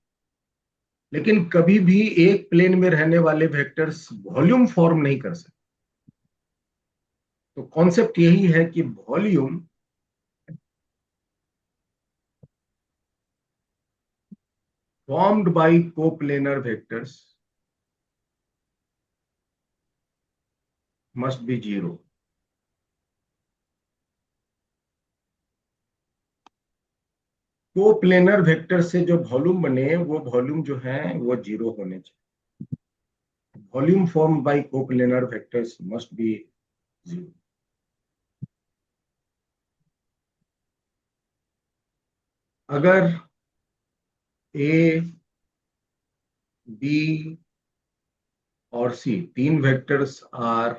लेकिन कभी भी एक प्लेन में रहने वाले वेक्टर्स वॉल्यूम फॉर्म नहीं कर सकते। तो कॉन्सेप्ट यही है कि volume formed by coplanar vectors must be zero। Coplanar vector से जो वॉल्यूम बने वो वॉल्यूम जो है वो जीरो होने चाहिए। Volume form by coplanar vectors must be zero. अगर ए, बी और सी तीन वेक्टर्स आर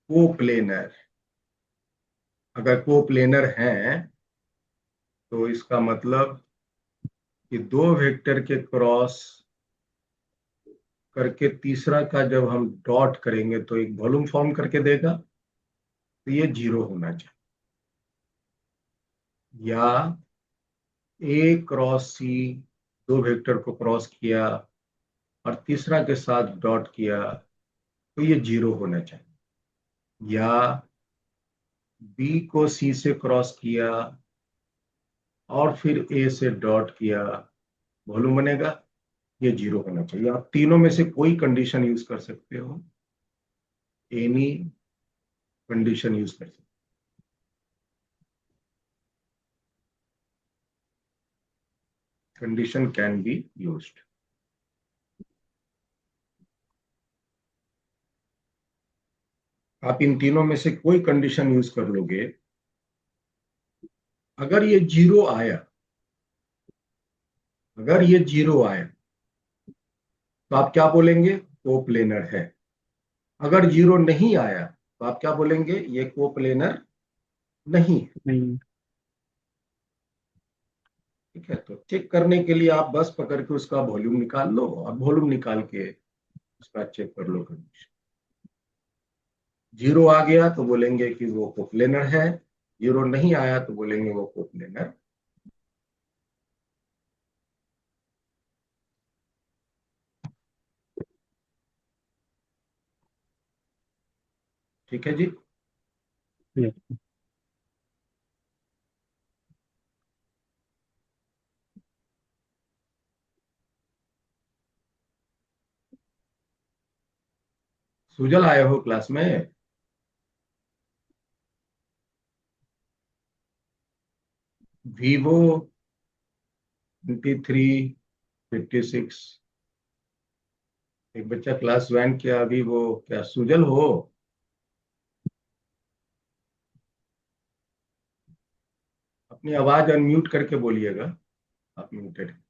कोप्लेनर, अगर कोप्लेनर हैं तो इसका मतलब कि दो वेक्टर के क्रॉस करके तीसरा का जब हम डॉट करेंगे तो एक वॉल्यूम फॉर्म करके देगा, तो ये जीरो होना चाहिए। या ए क्रॉस सी, दो वेक्टर को क्रॉस किया और तीसरा के साथ डॉट किया तो ये जीरो होना चाहिए। या बी को सी से क्रॉस किया और फिर ए से डॉट किया, वॉल्यूम बनेगा। ये 0 होना चाहिए। आप तीनों में से कोई कंडीशन यूज कर सकते हो, एनी कंडीशन यूज कर सकते हो, कंडीशन कैन बी यूज्ड। आप इन तीनों में से कोई कंडीशन यूज कर लोगे, अगर ये 0 आया, अगर ये 0 आया तो आप क्या बोलेंगे? कोप्लेनर है। अगर 0 नहीं आया तो आप क्या बोलेंगे? ये कोप्लेनर नहीं है।
नहीं।
ठीक है, तो चेक करने के लिए आप बस पकड़ के उसका वॉल्यूम निकाल लो और वॉल्यूम निकाल के उसका चेक कर लो कंडीशन। 0 आ गया तो बोलेंगे कि वो कोप्लेनर है, 0 नहीं आया तो बोलेंगे वो कोप्लेनर। ठीक है जी।
ये
सुजल आए हो क्लास में? वीवो 2356, एक बच्चा क्लास ज्वाइन किया अभी, वो क्या सुजल हो? अपनी आवाज अनम्यूट करके बोलिएगा, आप म्यूटेड हैं।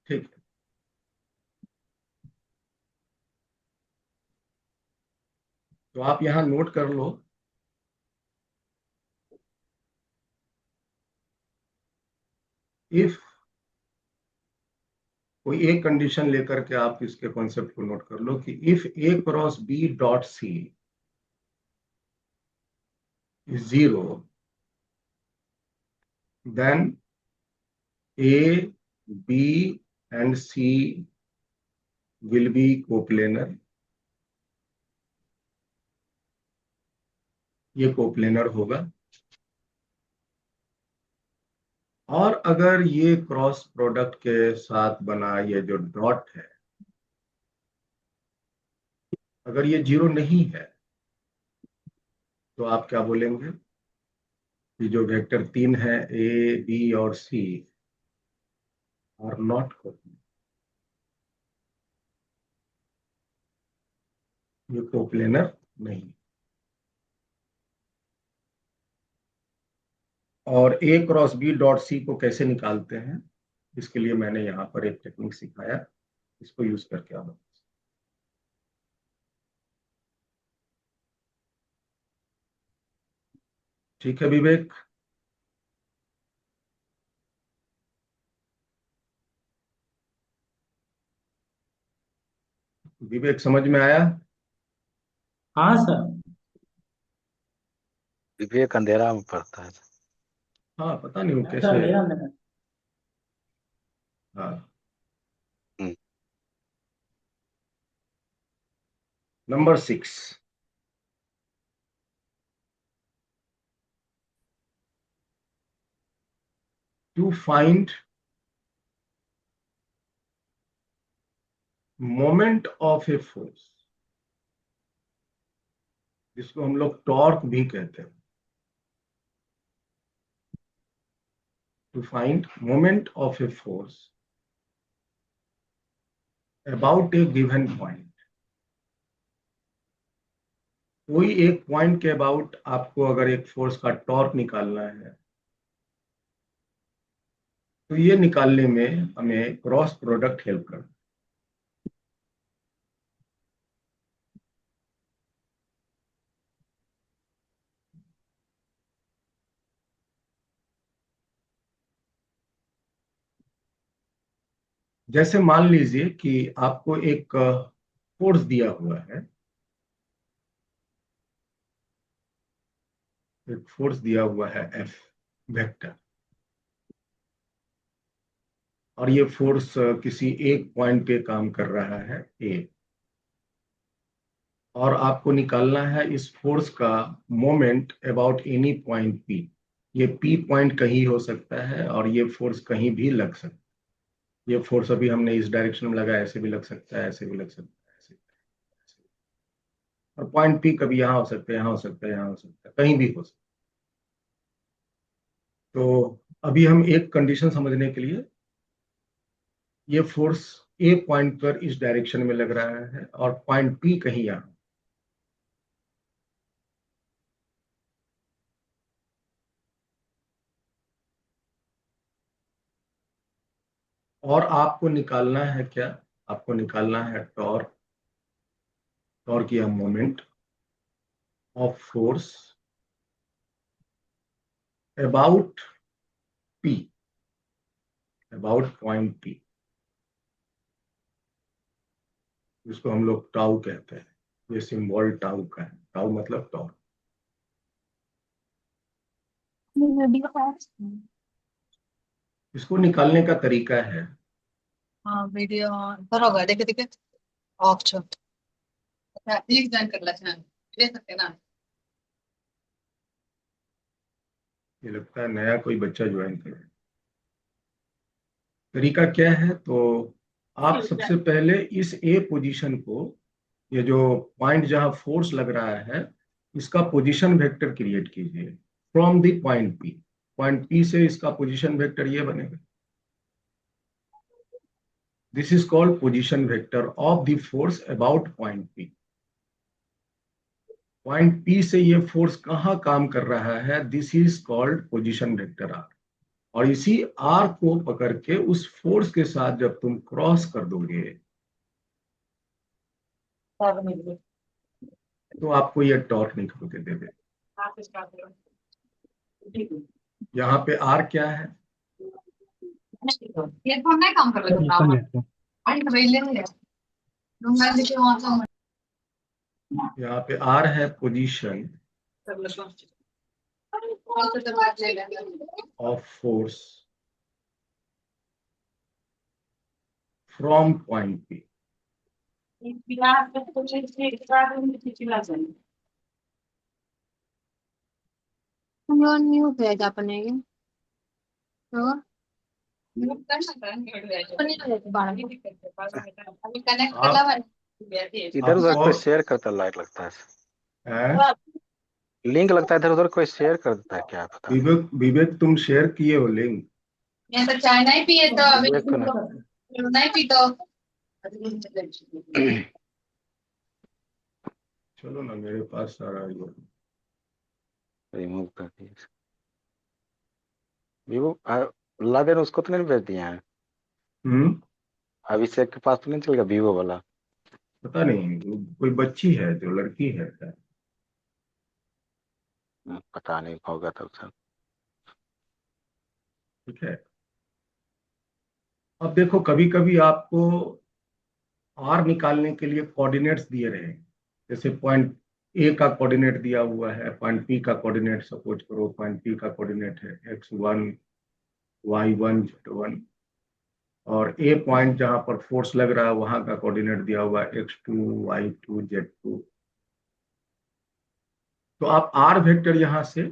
ठीक है, तो आप यहाँ नोट कर लो, इफ कोई एक कंडीशन लेकर के आप इसके कॉन्सेप्ट को नोट कर लो कि if A cross B dot C is 0, then A B and C will be coplanar. ये कोप्लेनर होगा। और अगर ये क्रॉस प्रोडक्ट के साथ बना ये जो डॉट है, अगर ये 0 नहीं है तो आप क्या बोलेंगे कि जो वेक्टर 3 है ए बी और सी आर नॉट कोप्लेनर, ये कोप्लेनर नहीं। और ए क्रॉस बी डॉट सी को कैसे निकालते हैं, इसके लिए मैंने यहाँ पर एक टेक्निक सिखाया, इसको यूज करके आप। ठीक है विवेक? विवेक समझ में आया?
हाँ सर।
विवेक अंधेरा में पड़ता है।
हाँ, पता नहीं वो
सर
कैसे।
मेरा मेरा
हाँ,
hmm,
number 6, to find moment of a force, जिसको हम लोग टॉर्क भी कहते हैं, to find moment of a force about a given point. कोई एक पॉइंट के अबाउट आपको अगर एक फोर्स का टॉर्क निकालना है, तो ये निकालने में हमें क्रॉस प्रोडक्ट हेल्प करता है। जैसे मान लीजिए कि आपको एक फोर्स दिया हुआ है, एक फोर्स दिया हुआ है एफ वेक्टर, और ये फोर्स किसी एक पॉइंट पे काम कर रहा है ए, और आपको निकालना है इस फोर्स का moment about any point P. ये पी पॉइंट कहीं हो सकता है और ये फोर्स कहीं भी लग सकता है। ये फोर्स अभी हमने इस डायरेक्शन में लगा, ऐसे भी लग सकता है, ऐसे भी लग सकता है, ऐसे ऐसे। और पॉइंट पी कभी यहाँ हो सकता है, यहाँ हो सकता है, यहाँ हो सकता है, कहीं भी हो सकता है। तो अभी हम एक कंडीशन समझने के लिए, ये फोर्स ए पॉइंट पर इस डायरेक्शन में लग रहा है और पॉइंट पी कहीं यहाँ। और आपको निकालना है क्या? आपको निकालना है टॉर्क, टॉर्क या moment of force about P, about point P, जिसको हम लोग टाउ कहते हैं। ये सिंबल टाउ का है, टाउ मतलब टॉर्क। इसको निकालने का तरीका है,
हाँ वीडियो बरोबर देखे देखे ऑफ छो एक जॉइन कर ला दे सकते ना।
ये लगता है नया कोई बच्चा ज्वाइन करे। तरीका क्या है? तो आप सबसे पहले इस ए पोजीशन को, ये जो पॉइंट जहां फोर्स लग रहा है, इसका पोजीशन वेक्टर क्रिएट कीजिए from the point P. Point P से इसका पोजीशन वेक्टर ये बनेगा। This is called position vector of the force about point P. Point P से ये फोर्स कहाँ काम कर रहा है, this is called position vector R. और इसी आर को पकड़ के उस फोर्स के साथ जब तुम क्रॉस कर दोगे तो आपको ये टॉर्क निकल के दे दे। यहाँ पे आर क्या है?
ये फोन नहीं काम कर रहा
पोजीशन
था
वेक्टर।
आई पहले है नंबर लिखे वहां से
यहाँ पे आर है पोजीशन
कर लो कॉल से तो बात ले लेंगे।
Of force from point P.
Bihar में कुछ इसके बाद में चिचिला जाए हम लोग न्यू पेज अपने के तो कर सकते हैं अपने बाहर भी करते पास में अभी कनेक्ट कर ला
इधर उधर
आपको
कोई शेयर करता लाइट लगता है।
है,
लिंक लगता है इधर उधर कोई शेयर कर देता है, क्या पता नहीं।
विवेक विवेक तुम शेयर किए हो लिंक?
मैं तो चाय नहीं पिए तो अभी
विवेक तो
नहीं पी तो
चलो ना, मेरे पास सारा ये।
रिमूव कर दिया विवो। लादेन उसको तो नहीं भेज दिया है?
हम्म।
अभिषेक के पास तो नहीं चल गया वीवो वाला?
पता नहीं, वो कोई बच्ची है जो लड़की है शायद।
पता नहीं होगा तब सर।
ठीक है। अब देखो, कभी कभी आपको आर निकालने के लिए कोऑर्डिनेट्स दिए रहे, जैसे पॉइंट ए का कोऑर्डिनेट दिया हुआ है, पॉइंट पी का कोऑर्डिनेट सपोज करो, पॉइंट पी का कोऑर्डिनेट है x1 y1 z1, और ए पॉइंट जहां पर फोर्स लग रहा है वहां का कोऑर्डिनेट दिया हुआ है x2 y2 z2। तो आप आर वेक्टर यहां से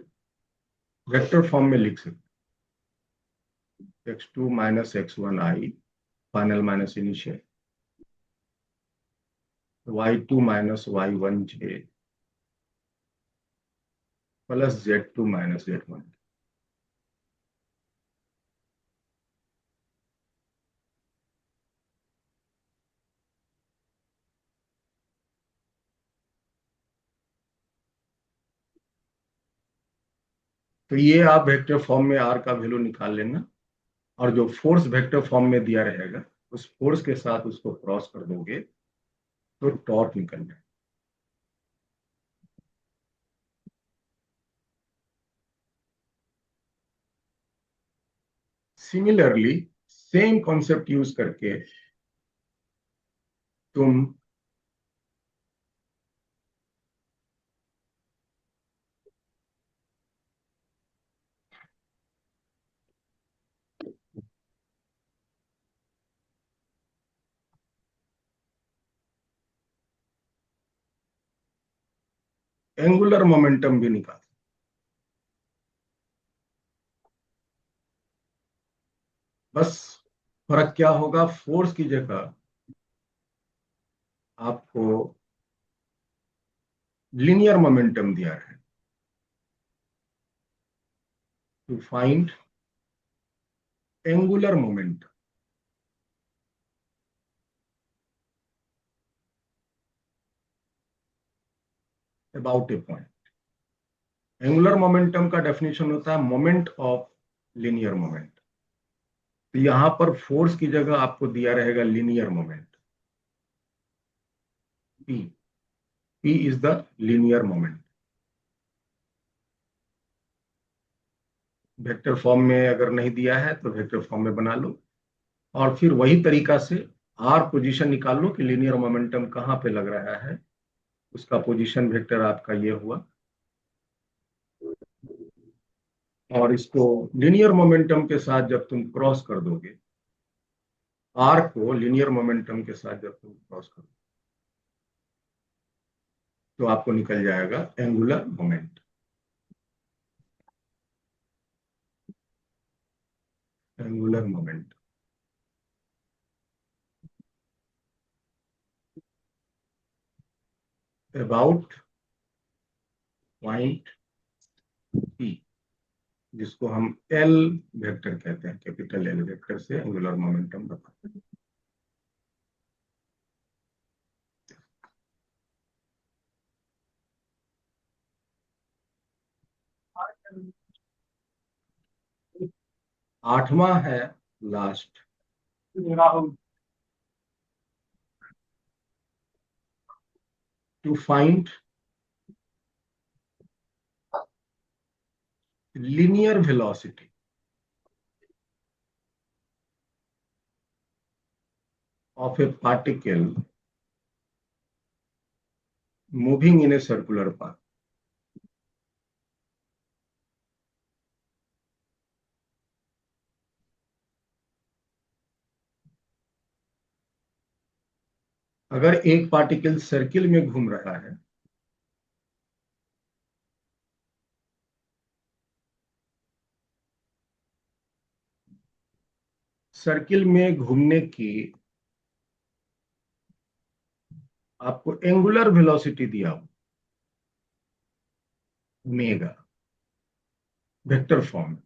वेक्टर फॉर्म में लिख सकते हैं, x2 minus x1 i final minus initial, y2 minus y1 j plus z2 minus z1। तो ये आप वेक्टर फॉर्म में आर का वैल्यू निकाल लेना, और जो फोर्स वेक्टर फॉर्म में दिया रहेगा उस फोर्स के साथ उसको क्रॉस कर दोगे तो टॉर्क निकल जाए। सिमिलरली सेम कॉन्सेप्ट यूज करके तुम एंगुलर मोमेंटम भी निकाल। बस फर्क क्या होगा, फोर्स की जगह आपको लीनियर मोमेंटम दिया है। To find angular momentum, about a point. Angular momentum का डेफिनेशन होता है मोमेंट ऑफ लीनियर मोमेंट। तो यहां पर फोर्स की जगह आपको दिया रहेगा linear moment, P. P is the linear moment. Vector form में अगर नहीं दिया है तो वेक्टर फॉर्म में बना लो, और फिर वही तरीका से आर पोजीशन निकाल लो कि लीनियर मोमेंटम कहाँ पे लग रहा है। उसका पोजीशन वेक्टर आपका ये हुआ, और इसको लीनियर मोमेंटम के साथ जब तुम क्रॉस कर दोगे, आर को लीनियर मोमेंटम के साथ जब तुम क्रॉस कर दोगे तो आपको निकल जाएगा angular moment. Angular moment about point P, जिसको हम एल वेक्टर कहते हैं, कैपिटल एल वेक्टर से एंगुलर मोमेंटम बताते हैं। 8वां है last, to find linear velocity of a particle moving in a circular path। अगर एक पार्टिकल सर्किल में घूम रहा है, सर्किल में घूमने की आपको एंगुलर वेलोसिटी दिया हो ओमेगा वेक्टर फॉर्म,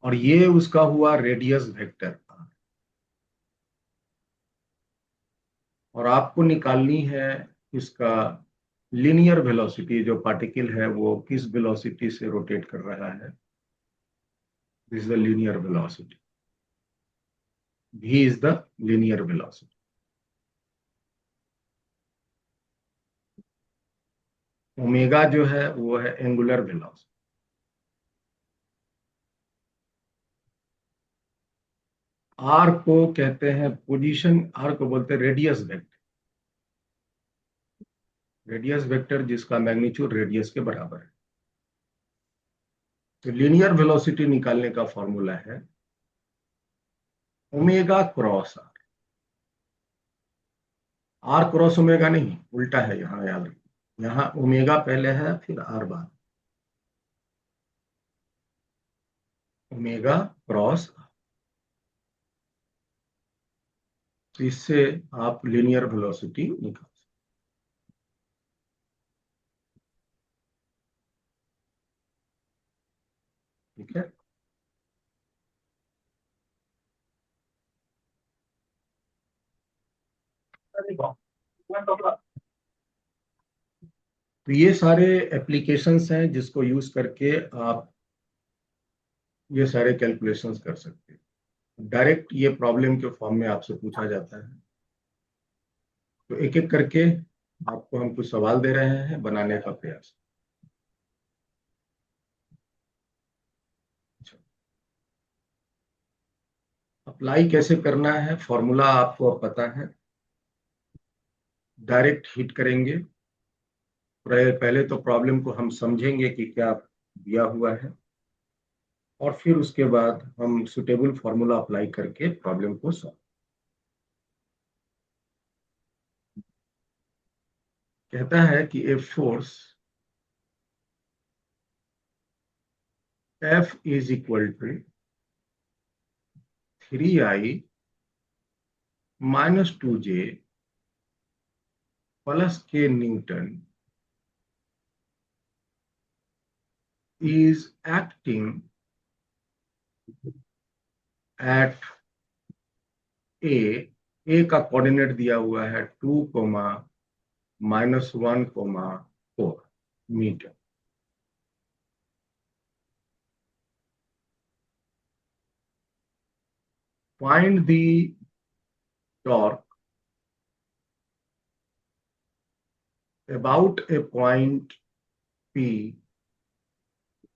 और ये उसका हुआ रेडियस वेक्टर, और आपको निकालनी है इसका लीनियर वेलोसिटी। जो पार्टिकल है वो किस वेलोसिटी से रोटेट कर रहा है, this is the linear velocity. v is the linear velocity. Omega जो है वो है एंगुलर वेलोसिटी। आर को कहते हैं पोजीशन, आर को बोलते हैं रेडियस वेक्टर। रेडियस वेक्टर जिसका मैग्नीट्यूड रेडियस के बराबर है। तो लीनियर वेलोसिटी निकालने का फॉर्मूला है omega cross R. R cross omega नहीं, उल्टा है, यहाँ याद रखिए, यहाँ ओमेगा पहले है फिर आर बाद। Omega cross R. तो इससे आप लीनियर वेलोसिटी निकाल सकते। ठीक है, तो ये सारे एप्लीकेशंस हैं जिसको यूज करके आप ये सारे कैलकुलेशंस कर सकते हैं। डायरेक्ट ये प्रॉब्लम के फॉर्म में आपसे पूछा जाता है, तो एक एक करके आपको हम कुछ सवाल दे रहे हैं बनाने का प्रयास। अप्लाई कैसे करना है, फॉर्मूला आपको अब पता है। डायरेक्ट हिट करेंगे, पहले तो प्रॉब्लम को हम समझेंगे कि क्या दिया हुआ है, और फिर उसके बाद हम सुटेबल फॉर्मूला अप्लाई करके प्रॉब्लम को सॉल्व। कहता है कि a force F is equal to 3i minus 2j plus k newton is acting at a का कोऑर्डिनेट दिया हुआ है 2, -1, 4 metre. Find the torque about a point P।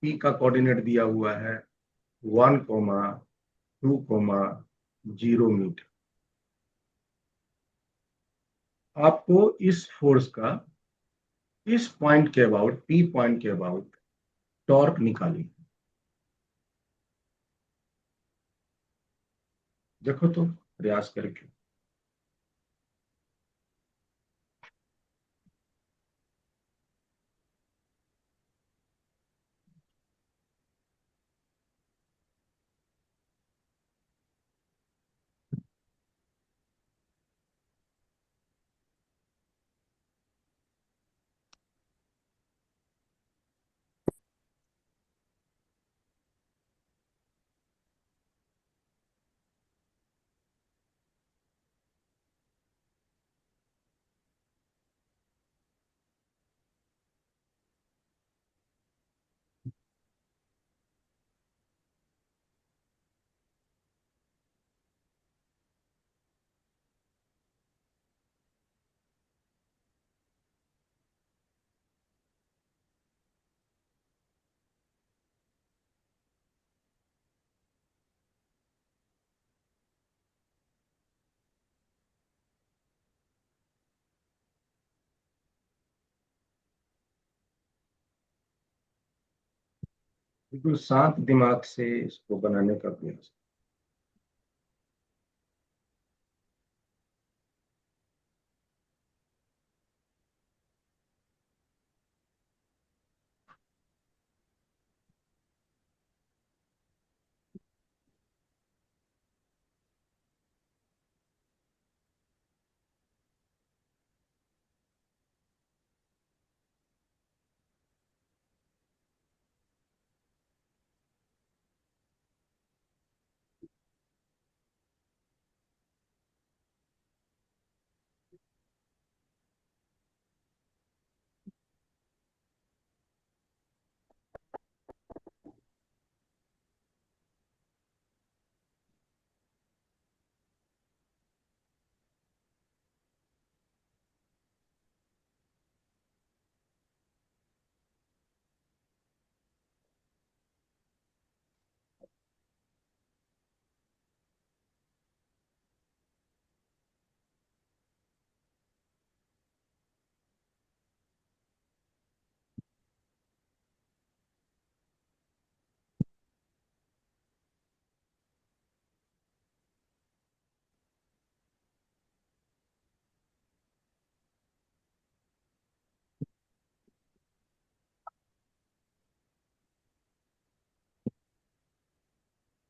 P का कोऑर्डिनेट दिया हुआ है 1, 2, 0 मीटर। आपको इस फोर्स का इस पॉइंट के अबाउट, P पॉइंट के अबाउट टॉर्क निकाली। देखो तो प्रयास करके। बिल्कुल शांत दिमाग से इसको बनाने का प्रयास।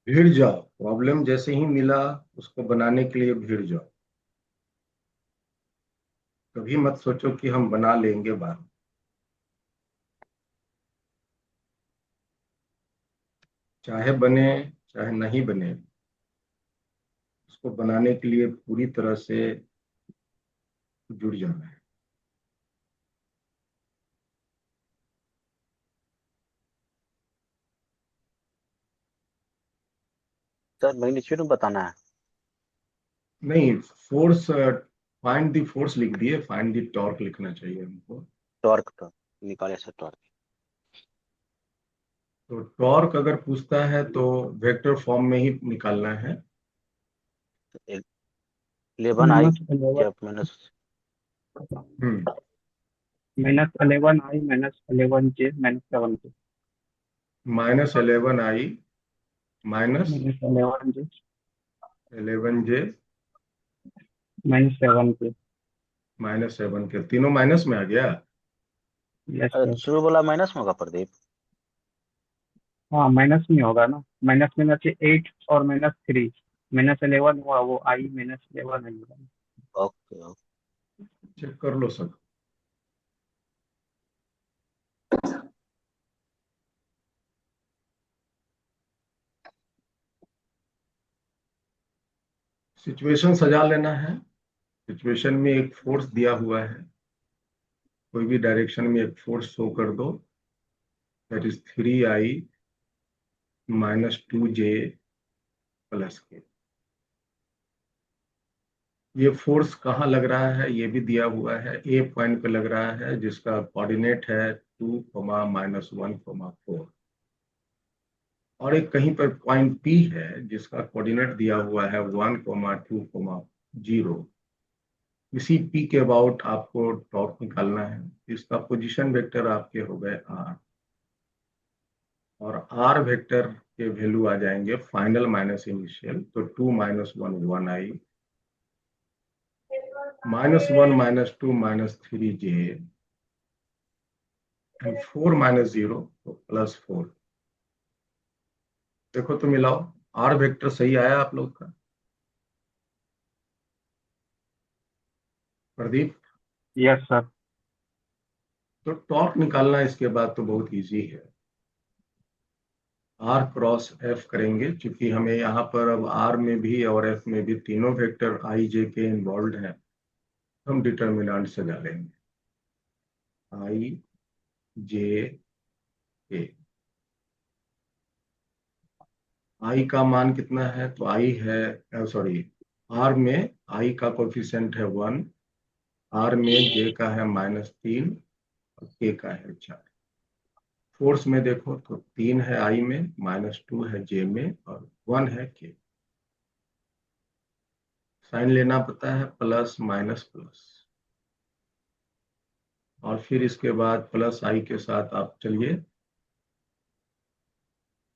भिड़ जाओ, प्रॉब्लम जैसे ही मिला उसको बनाने के लिए भिड़ जाओ। कभी मत सोचो कि हम बना लेंगे बाद में। चाहे बने चाहे नहीं बने, उसको बनाने के लिए पूरी तरह से जुड़ जाना है।
सर मैग्नीट्यूड में बताना है।
नहीं, फोर्स, फाइंड द फोर्स लिख दिए, फाइंड द टॉर्क लिखना चाहिए हमको।
टॉर्क तो निकाले सर टॉर्क।
तो टॉर्क अगर पूछता है तो वेक्टर फॉर्म में ही निकालना है।
11i
-11
क्या माइनस
हम्म
-11i -11j -7j
-11i
-11j
-11j
-7j।
-7 के तीनों माइनस में आ गया।
Yes sir.
शुरू वाला माइनस में होगा प्रदीप।
हाँ माइनस में होगा ना, माइनस में ना 8 और -3 -11 हुआ, वो I -11 आई होगा।
Okay okay.
चेक कर लो सब। सिचुएशन सजा लेना है। सिचुएशन में एक फोर्स दिया हुआ है, कोई भी डायरेक्शन में एक फोर्स शो कर दो, that is 3I - 2J + K। ये फोर्स कहाँ लग रहा है ये भी दिया हुआ है, ए पॉइंट पे लग रहा है जिसका कोऑर्डिनेट है 2, -1, 4। और एक कहीं पर पॉइंट पी है जिसका कोऑर्डिनेट दिया हुआ है 1, 2, 0। इसी पी के अबाउट आपको टॉर्क निकालना है। इसका पोजीशन वेक्टर आपके हो गए आर, और आर वेक्टर के वैल्यू आ जाएंगे फाइनल माइनस इनिशियल, तो 2 - 1 1I, -1 - 2 -3J, एंड 4 - 0 तो +4। देखो तो मिलाओ, आर वेक्टर सही आया आप लोग का? Pradeep,
yes sir.
तो टॉर्क निकालना इसके बाद तो बहुत इजी है। आर क्रॉस एफ करेंगे, क्योंकि हमें यहाँ पर अब आर में भी और एफ में भी तीनों वेक्टर आई जे के इन्वॉल्व हैं। हम डिटर्मिनेंट सजा लेंगे आई जे के। आई का मान कितना है? तो आई है, सॉरी, आर में आई का कोफिशिएंट है 1, आर में जे का है -3 और के का है 4। फोर्स में देखो तो 3 है आई में, -2 है जे में और 1 है के। साइन लेना पता है प्लस माइनस प्लस, और फिर इसके बाद प्लस आई के साथ आप चलिए,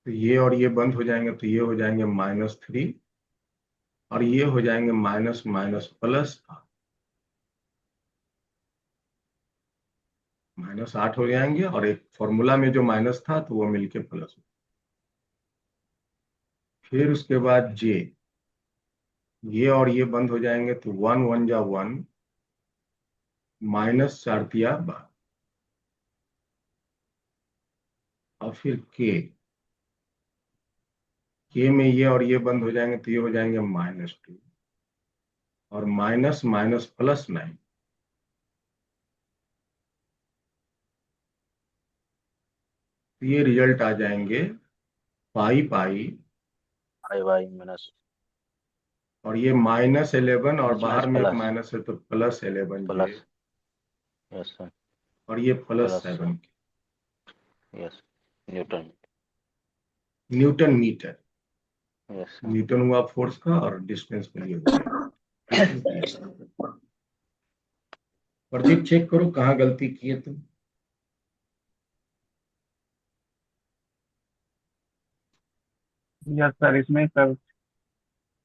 तो ये और ये बंद हो जाएंगे, तो ये हो जाएंगे -3 और ये हो जाएंगे माइनस माइनस प्लस, -8 हो जाएंगे, और एक फॉर्मूला में जो माइनस था तो वो मिलके प्लस। फिर उसके बाद जे, ये और ये बंद हो जाएंगे, तो 1 1 जा 1, -4 × 12, और फिर के में ये और ये बंद हो जाएंगे, तो ये हो जाएंगे -2 और माइनस माइनस +9। तो ये रिजल्ट आ जाएंगे पाई पाई,
आई वाई माइनस
और ये -11 और
माइनस
बाहर
माइनस
में एक
प्लस
माइनस है तो +11J,
प्लस। Yes sir.
और ये
plus
+7।
Yes newton.
Newton metre.
Yes sir.
Newton हुआ फोर्स का, और डिस्टेंस के लिए हो गया न्यूटन फीट। प्रदीप चेक करो कहाँ गलती किए तुम।
यस सर, इसमें सर,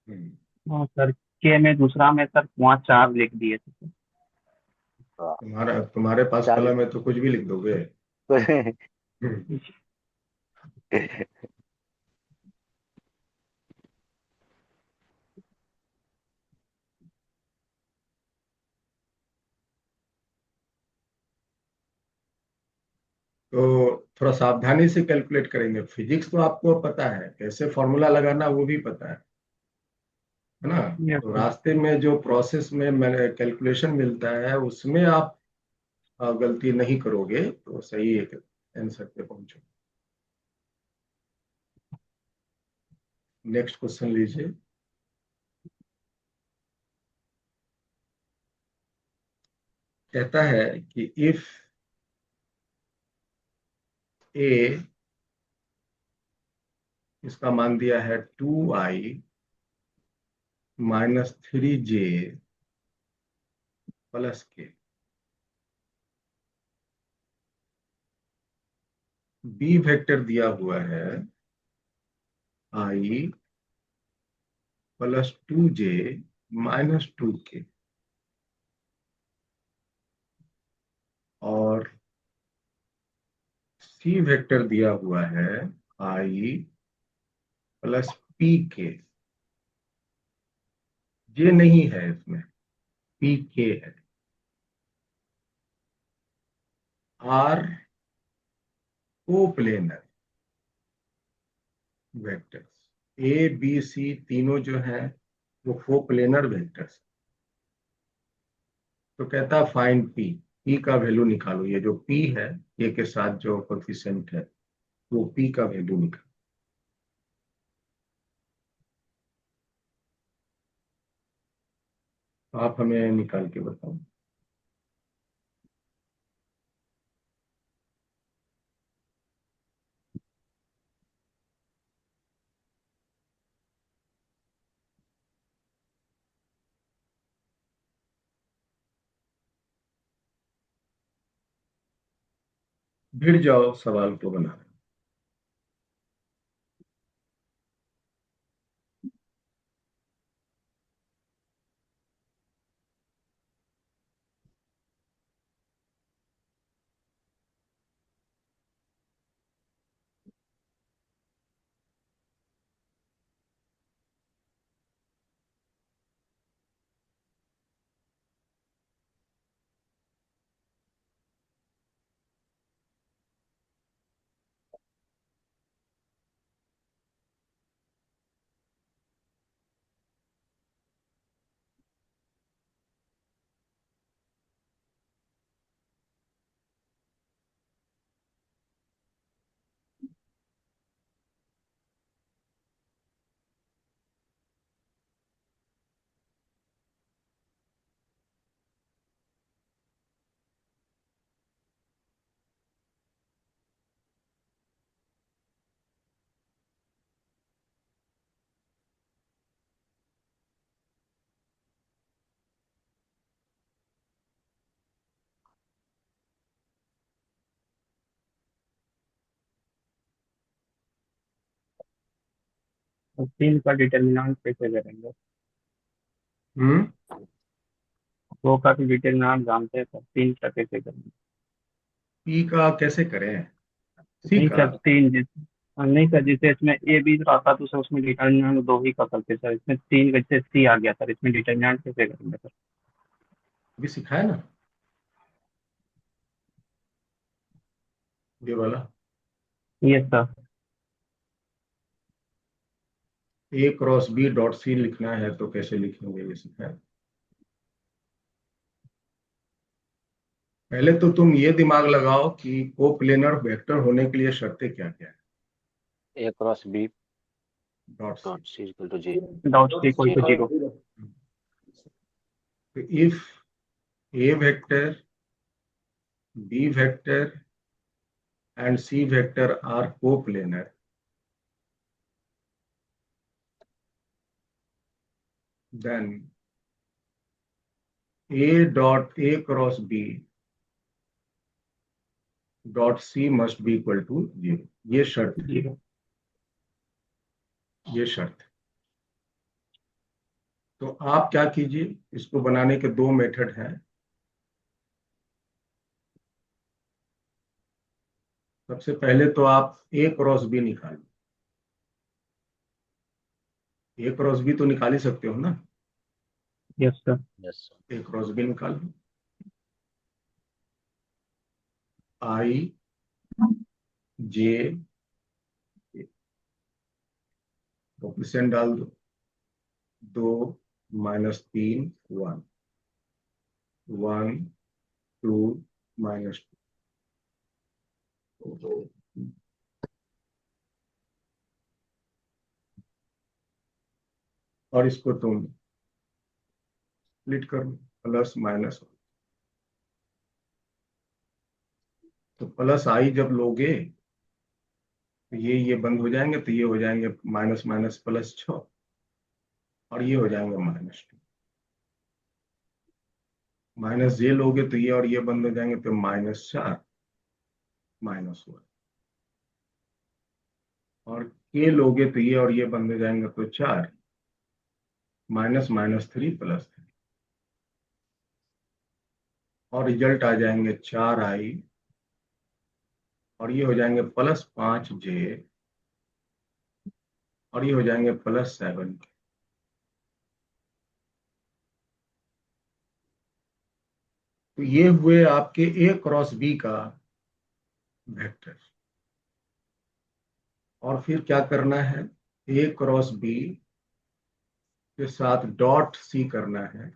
हम्म,
हाँ सर, के में दूसरा में सर वहाँ 4 लिख दिए थे सर।
तुम्हारे पास
चालीस।
कलम है तो कुछ भी लिख दोगे। हम्म, तो थोड़ा सावधानी से कैलकुलेट करेंगे। फिजिक्स तो आपको पता है, कैसे फॉर्मूला लगाना वो भी पता है ना?
यस
तो
सर।
रास्ते में जो प्रोसेस में कैलकुलेशन मिलता है उसमें आप गलती नहीं करोगे तो सही एक आंसर पे पहुंचोगे। नेक्स्ट क्वेश्चन लीजिए। कहता है कि इफ ए, इसका मान दिया है 2I -3J + K। B vector दिया हुआ है I +2J -2K, और सी वेक्टर दिया हुआ है I +PK। जे नहीं है इसमें, पी के है। R coplanar vectors, A B C तीनों जो है वो कोप्लेनर वेक्टर्स। तो कहता है फाइंड पी, पी का वैल्यू निकालो। ये जो पी है, ए के साथ जो कोफिशिएंट है, वो पी का वैल्यू निकालो। आप हमें निकाल के बताओ। भिड़ जाओ सवाल को बनाने।
तो तीन का डिटर्मिनेंट कैसे करेंगे?
हम्म।
दो का भी डिटर्मिनेंट जानते हैं, तो तीन का कैसे करेंगे?
पी का कैसे करें? सी
नहीं
का।
सर, तीन नहीं सर, जैसे इसमें ए बी आता तो सर उसमें डिटर्मिनेंट दो ही का करते सर, इसमें तीन वजह से सी आ गया सर, इसमें डिटर्मिनेंट कैसे करेंगे सर?
भी सिखाया ना ये वाला।
Yes sir.
A cross B dot C लिखना है तो कैसे लिखेंगे, ये सिखाया। पहले तो तुम ये दिमाग लगाओ कि कोप्लेनर वेक्टर होने के लिए शर्तें क्या क्या है।
A cross B
dot C.
Dot C equal to J.
Doubt C equal to zero.
If A vector, B vector and C vector are coplanar, then A dot A cross B dot C must be equal to 0। ये शर्त है,
zero.
ये शर्त है। तो आप क्या कीजिए, इसको बनाने के दो मेथड हैं। सबसे पहले तो आप A क्रॉस B निकालिए। A क्रॉस B तो निकाल ही सकते हो ना।
Yes sir.
Yes.
A cross B निकाल लो। I J ऑप्शन डाल दो। 2 - 3 1 1 2 -2। और इसको तुम स्प्लिट कर लो, प्लस माइनस। तो प्लस आई जब लोगे तो ये बंद हो जाएंगे, तो ये हो जाएंगे माइनस माइनस प्लस 6, और ये हो जाएंगे -2। माइनस ये लोगे तो ये और ये बंद हो जाएंगे, तो -4 -1। और के लोगे तो ये और ये बंद हो जाएंगे, तो 4 -3 +3। और रिजल्ट आ जाएंगे 4i, और ये हो जाएंगे +5j, और ये हो जाएंगे +7। तो ये हुए आपके ए क्रॉस बी का वेक्टर। और फिर क्या करना है, ए क्रॉस बी के साथ डॉट सी करना है।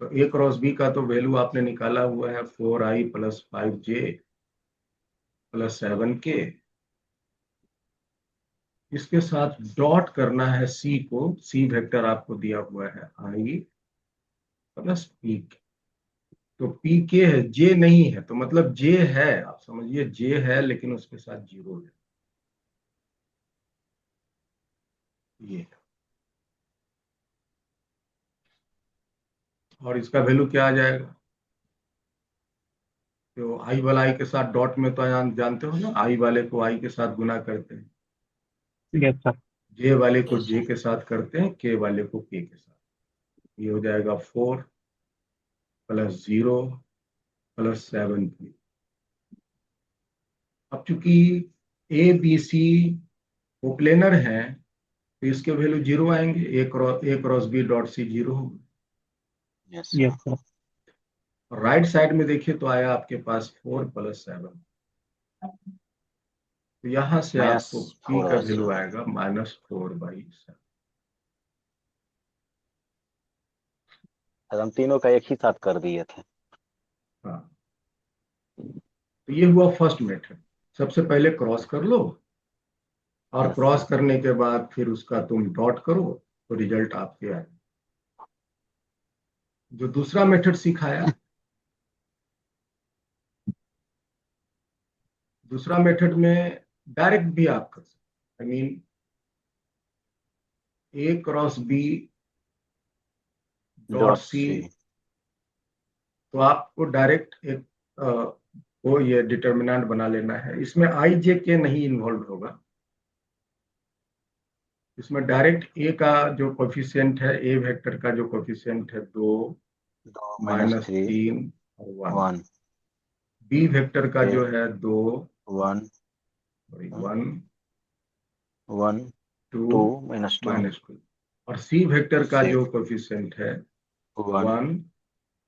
तो ए क्रॉस बी का तो वैल्यू आपने निकाला हुआ है 4i plus 5j plus 7k। इसके साथ डॉट करना है सी को, सी वेक्टर आपको दिया हुआ है i प्लस पी। तो पी के है, जे नहीं है, तो मतलब जे है, आप समझिए जे है लेकिन उसके साथ जीरो है, ये। और इसका वैल्यू क्या आ जाएगा, तो आई वाला आई के साथ डॉट में तो जानते हो ना, आई वाले को आई के साथ गुना करते हैं,
यस सर।
जे वाले को
यस
जे के साथ करते हैं, के वाले को के साथ। ये हो जाएगा 4 प्लस 0 प्लस 7p। अब चूंकि ए बी सी कोप्लेनर है तो इसके वैल्यू जीरो आएंगे, A cross B dot C zero होगा।
Yes
yes sir.
और राइट साइड में देखिए तो आया आपके पास 4 प्लस 7। तो यहां से
माइनस
आपको पी
फोर
का
बाई
वैल्यू
सेवन।
आएगा -4/7।
हम तीनों का एक ही साथ कर दिए थे।
हाँ, तो ये हुआ फर्स्ट मेथड। सबसे पहले क्रॉस कर लो, और
यस
क्रॉस
सर।
करने के बाद फिर उसका तुम डॉट करो, तो रिजल्ट आपके आए। जो दूसरा मेथड सिखाया, दूसरा मेथड में डायरेक्ट भी आप कर सकते, I mean A cross B dot
dot
C.
C.
तो आपको डायरेक्ट एक को ये डिटर्मिनेंट बना लेना है, इसमें आई जे के नहीं इन्वॉल्व होगा। इसमें डायरेक्ट ए का जो कोफिशिएंट है, ए वेक्टर का जो कोफिशिएंट है 2
दो माइनस
माइनस
थ्री
3 और 1।
वन।
बी वेक्टर का
के
जो है 2
one
1
one
2
two minus two
-2। और सी वेक्टर का जो
सिक्स
कोफिशिएंट है
वन
1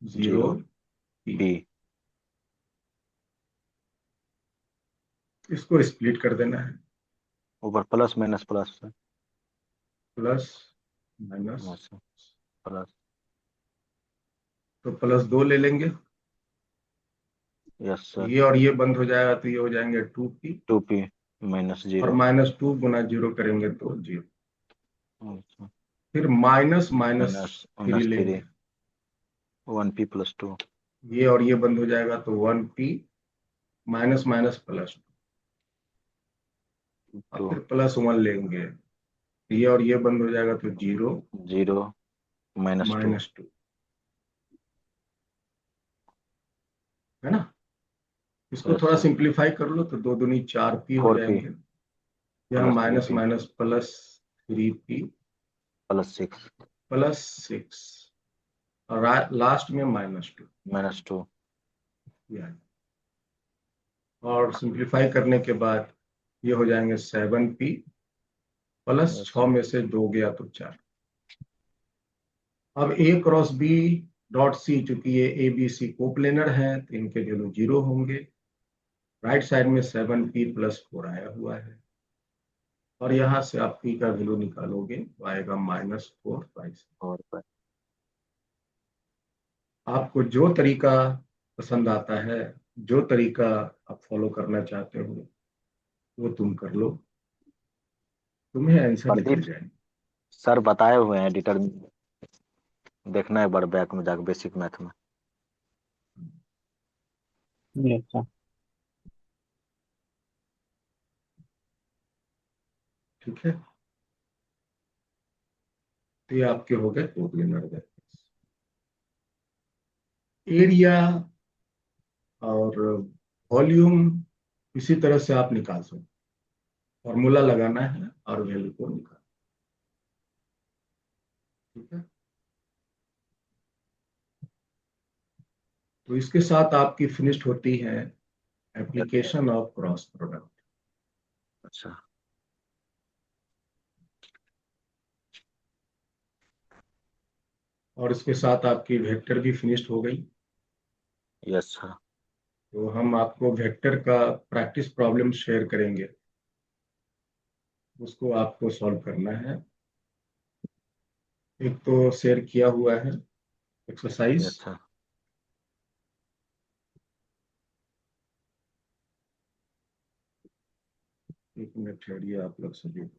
0
जीरो
3।
पी।
इसको स्प्लिट कर देना है,
ऊपर plus minus plus
plus minus.
Plus.
तो +2 ले लेंगे,
यस सर।
ये और ये बंद हो जाएगा तो ये हो जाएंगे 2p।
टू पी माइनस
और
जीरो।
-2 गुना 0 करेंगे तो 0। फिर minus minus
minus
3
minus three
लेंगे,
वन पी प्लस टू।
ये और ये बंद हो जाएगा तो 1p माइनस माइनस प्लस। और
टू
फिर +1 लेंगे, ये और ये बंद हो जाएगा तो 0
जीरो माइनस टू।
-2, है ना। इसको
यस
थोड़ा
सर।
सिंप्लीफाई कर लो तो 2 दूनी 4p हो
फोर पी
जाएंगे। यहाँ
plus three
minus
P
minus +3p
plus six
+6। और लास्ट में -2।
Minus two.
और सिंप्लीफाई करने के बाद ये हो जाएंगे 7p प्लस
यस
6
सर।
में से 2 गया तो 4। अब ए क्रॉस बी डॉट सी, चूंकि ये ए बी सी कोप्लेनर है तो इनके वैल्यू 0 होंगे। राइट साइड में 7p प्लस 4 आया हुआ है, और यहाँ से आप p का वैल्यू निकालोगे तो आएगा -4/7।
और पर
आपको जो तरीका पसंद आता है, जो तरीका आप फॉलो करना चाहते हो, वो तुम कर लो, तुम्हें आंसर निकल
प्रदीप
जाएगा।
सर बताए हुए हैं डिटर्मिनेंट, देखना है बार बैक में जाकर बेसिक मैथ में।
Yes sir.
ठीक है, तो ये आपके हो गए कोप्लेनर वेक्टर्स। एरिया और वॉल्यूम इसी तरह से आप निकाल सकते, फॉर्मूला लगाना है और वैल्यू को निकाल। ठीक है, तो इसके साथ आपकी फिनिश्ड होती है एप्लीकेशन ऑफ क्रॉस प्रोडक्ट।
अच्छा।
और इसके साथ आपकी वेक्टर भी फिनिश्ड हो गई।
Yes sir.
तो हम आपको वेक्टर का प्रैक्टिस प्रॉब्लम शेयर करेंगे, उसको आपको सॉल्व करना है। एक तो शेयर किया हुआ है एक्सरसाइज।
Yes sir.
एक मिनट ठहरिए आप लोग सभी।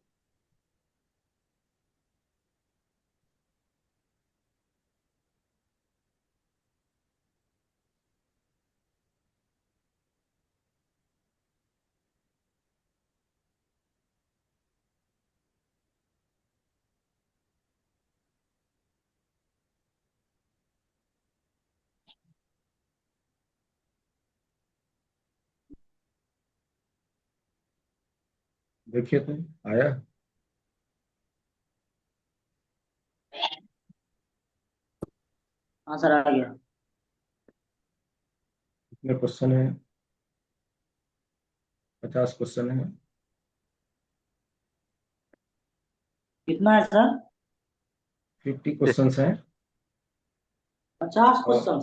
देखिए तो आया।
हाँ सर, आ गया।
कितने क्वेश्चन है? 50 क्वेश्चन है।
कितना है सर?
50 क्वेश्चन हैं।
50
और
क्वेश्चन?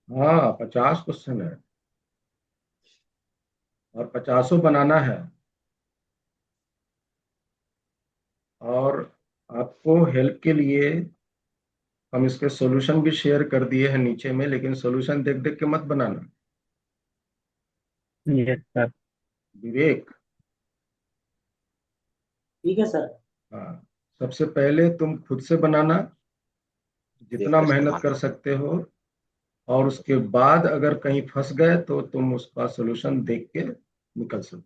हाँ, 50 क्वेश्चन है और 50 बनाना है। और आपको हेल्प के लिए हम इसके सॉल्यूशन भी शेयर कर दिए हैं नीचे में, लेकिन सॉल्यूशन देख देख के मत बनाना।
Yes sir.
विवेक,
ठीक है सर।
हाँ, सबसे पहले तुम खुद से बनाना,
देख
जितना
कर
मेहनत
इस्तेमाल
कर
करो।
सकते हो। और उसके बाद अगर कहीं फंस गए तो तुम उसका सॉल्यूशन देख के निकल सकते हो।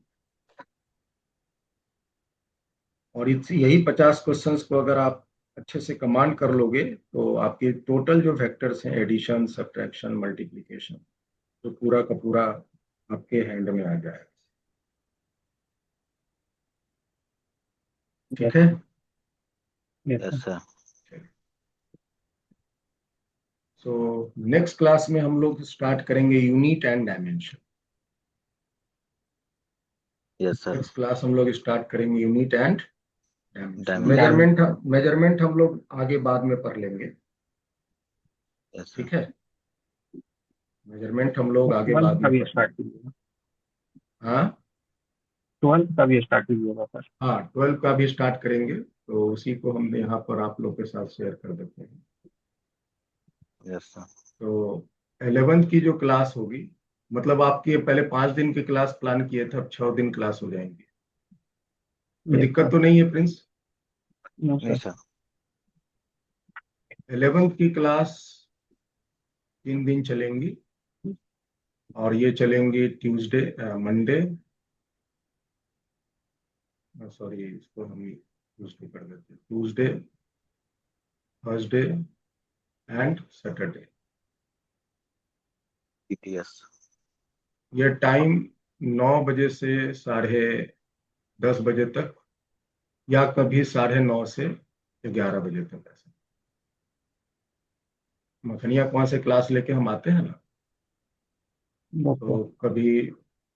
और यही 50 क्वेश्चंस को अगर आप अच्छे से कमांड कर लोगे तो आपके टोटल जो वेक्टर्स हैं, एडिशन, सब्ट्रैक्शन, मल्टीप्लिकेशन, तो पूरा का पूरा आपके हैंड में आ जाएगा। ठीक
यस
है।
Yes
yes
sir.
Sir.
So next class में हम लोग स्टार्ट करेंगे unit and dimension.
Yes sir.
Next class हम लोग स्टार्ट करेंगे unit and dimension.
Dimension.
Diamond.
Measurement हम लोग आगे बाद में पढ़ लेंगे।
Yes sir.
ठीक है, मेजरमेंट हम लोग आगे
12th
बाद
का
में
भी
पढ़
स्टार्ट
लेंगे।
कीजिएगा।
हाँ
12th का भी स्टार्ट कीजिएगा सर।
हाँ, 12 का भी स्टार्ट करेंगे, तो उसी को हम यहाँ पर आप लोग के साथ शेयर कर देते हैं।
Yes sir.
तो 11th की जो क्लास होगी, मतलब आपके पहले 5 दिन की क्लास प्लान किए थे, अब 6 दिन क्लास हो जाएंगी। कोई
यस
दिक्कत
सर।
तो नहीं है प्रिंस?
नो
नहीं
सर।
सर।
11th की क्लास 3 दिन चलेंगी, और ये चलेंगी ट्यूसडे, मंडे, सॉरी इसको हम ट्यूसडे कर देते हैं, Tuesday, Thursday and Saturday.
Yes.
ये टाइम 9 बजे से 10:30 बजे तक, या कभी 9:30 से 11 बजे तक। ऐसा मखनिया कौन से क्लास लेके हम आते हैं ना,
नो सर।
तो कभी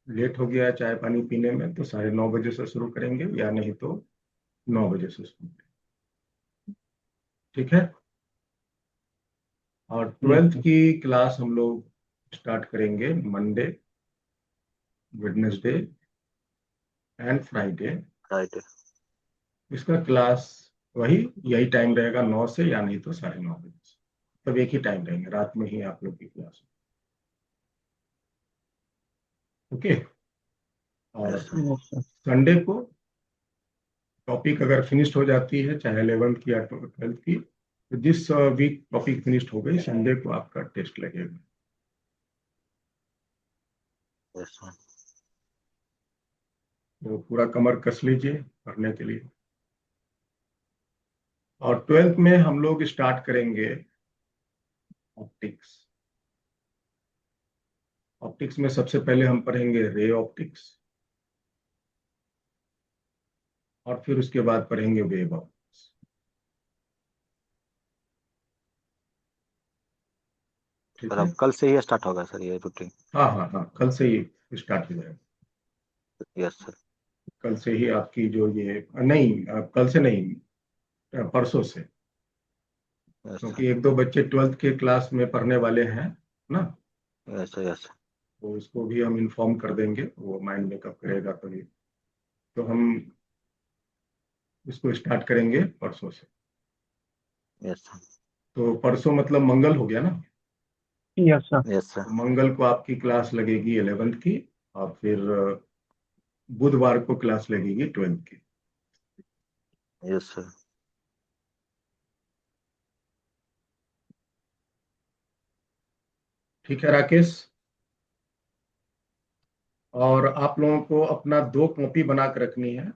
लेट हो गया चाय पानी पीने में तो 9:30 बजे से शुरू करेंगे, या नहीं तो 9 बजे से शुरू करेंगे। ठीक है। और
यस
12th
सर।
की क्लास हम लोग स्टार्ट करेंगे Monday, Wednesday and Friday.
Right.
इसका क्लास वही यही टाइम रहेगा, 9 से, या नहीं तो 9:30 बजे से। तब एक ही टाइम रहेंगे, रात में ही आप लोग की क्लास। ओके। और
yes sir.
Yes sir.
Sunday को टॉपिक अगर फिनिश्ड हो जाती है, चाहे 11th की या 12th की, तो जिस वीक टॉपिक फिनिश्ड हो गई, संडे को आपका टेस्ट लगेगा।
Yes sir.
तो पूरा कमर कस लीजिए पढ़ने के लिए। और 12th में हम लोग स्टार्ट करेंगे ऑप्टिक्स। ऑप्टिक्स में सबसे पहले हम पढ़ेंगे रे ऑप्टिक्स, और फिर उसके बाद पढ़ेंगे वेव ऑप्टिक्स। ठीक
सर
है।
अब कल से ही स्टार्ट होगा सर ये रूटीन?
हाँ हाँ हाँ, कल से ही स्टार्ट हो जाएगा।
Yes sir.
कल से ही आपकी जो ये नहीं, कल से नहीं, परसों से।
Yes sir.
क्योंकि एक दो बच्चे 12th के क्लास में पढ़ने वाले हैं, ना।
Yes yes.
तो इसको भी हम इन्फॉर्म कर देंगे, वो माइंड मेकअप करेगा कभी। तो हम इसको स्टार्ट करेंगे परसों से।
Yes sir.
तो परसों मतलब मंगल हो गया ना।
Yes sir.
Yes sir.
तो मंगल को आपकी क्लास लगेगी 11th की, और फिर बुधवार को क्लास लगेगी 12th की।
Yes sir.
ठीक है राकेश। और आप लोगों को अपना 2 कॉपी बना के रखनी है,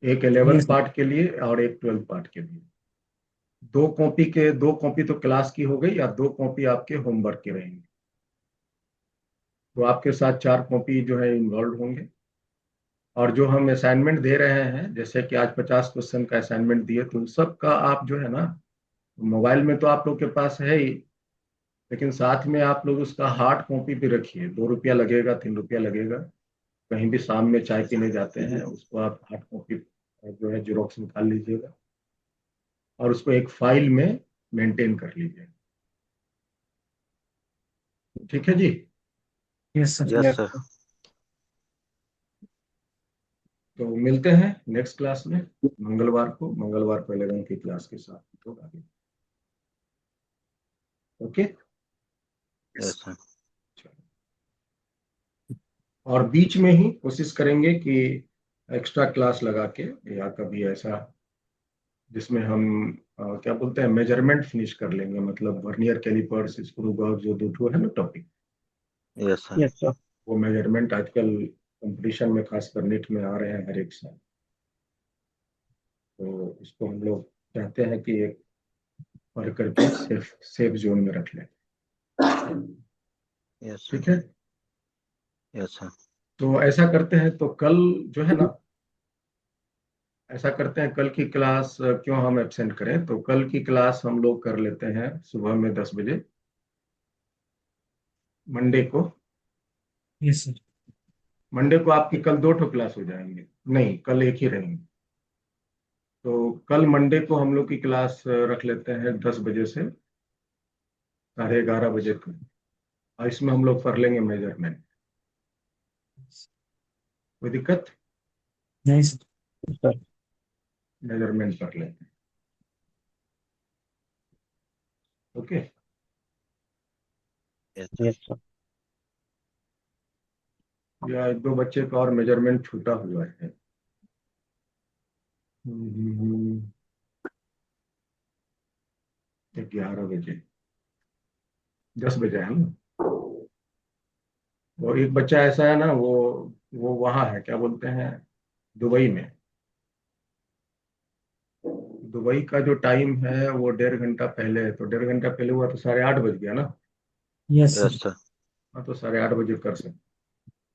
एक 11th पार्ट के लिए और एक 12th पार्ट के लिए। 2 कॉपी तो क्लास की हो गई, और 2 कॉपी आपके होमवर्क के रहेंगे। तो आपके साथ 4 कॉपी जो है इन्वॉल्व होंगे। और जो हम असाइनमेंट दे रहे हैं, जैसे कि आज 50 क्वेश्चन का असाइनमेंट दिए, तो उन सब का आप जो है ना, मोबाइल में तो आप लोग के पास है ही, लेकिन साथ में आप लोग उसका हार्ड कॉपी भी रखिए। 2 रुपया लगेगा, 3 रुपया लगेगा। कहीं भी शाम में चाय पीने जाते हैं, उसको आप हार्ड कॉपी जो है जेरोक्स निकाल लीजिएगा, और उसको एक फाइल में मेंटेन कर लीजिए। ठीक है जी।
Yes sir.
Yes
yes
sir.
Sir.
तो मिलते हैं नेक्स्ट क्लास में मंगलवार को 11 की क्लास के साथ होगा। ओके।
Yes sir.
और बीच में ही कोशिश करेंगे कि एक्स्ट्रा क्लास लगा के, या कभी ऐसा जिसमें हम क्या बोलते हैं, मेजरमेंट फिनिश कर लेंगे, मतलब वर्नियर कैलिपर्स, स्क्रू गॉज, जो दो है ना topic,
yes sir.
Yes sir.
वो मेजरमेंट आजकल कंपटीशन में खासकर नेट में आ रहे हैं हर एक साल। तो इसको हम लोग चाहते हैं कि एक पढ़ करके सेफ सेफ जोन में रख लें।
Yes sir.
ठीक है।
Yes sir.
तो ऐसा करते हैं, तो कल जो है ना, ऐसा करते हैं, कल की क्लास क्यों हम एब्सेंट करें, तो कल की क्लास हम लोग कर लेते हैं सुबह में 10 बजे, मंडे को।
Yes sir.
मंडे को आपकी कल 2 ठो क्लास हो जाएंगे, नहीं कल एक ही रहेंगे। तो कल मंडे को हम लोग की क्लास रख लेते हैं 10 बजे से 11:30 बजे तक, और इसमें हम लोग कर लेंगे मेजरमेंट। कोई दिक्कत?
नहीं सर। सर।
मेजरमेंट कर लेते हैं। Okay.
Yes sir.
Yes sir.
या 1-2 बच्चे का और मेजरमेंट छूटा हुआ है। 11 बजे, 10 बजे है ना। और एक बच्चा ऐसा है ना, वो वहाँ है, क्या बोलते हैं, दुबई में। दुबई का जो टाइम है वो 1.5 घंटा पहले है, तो 1.5 घंटा पहले हुआ तो 8:30 बज गया ना।
Yes
yes
sir.
सर।
हाँ, तो 8:30 बजे कर सकते।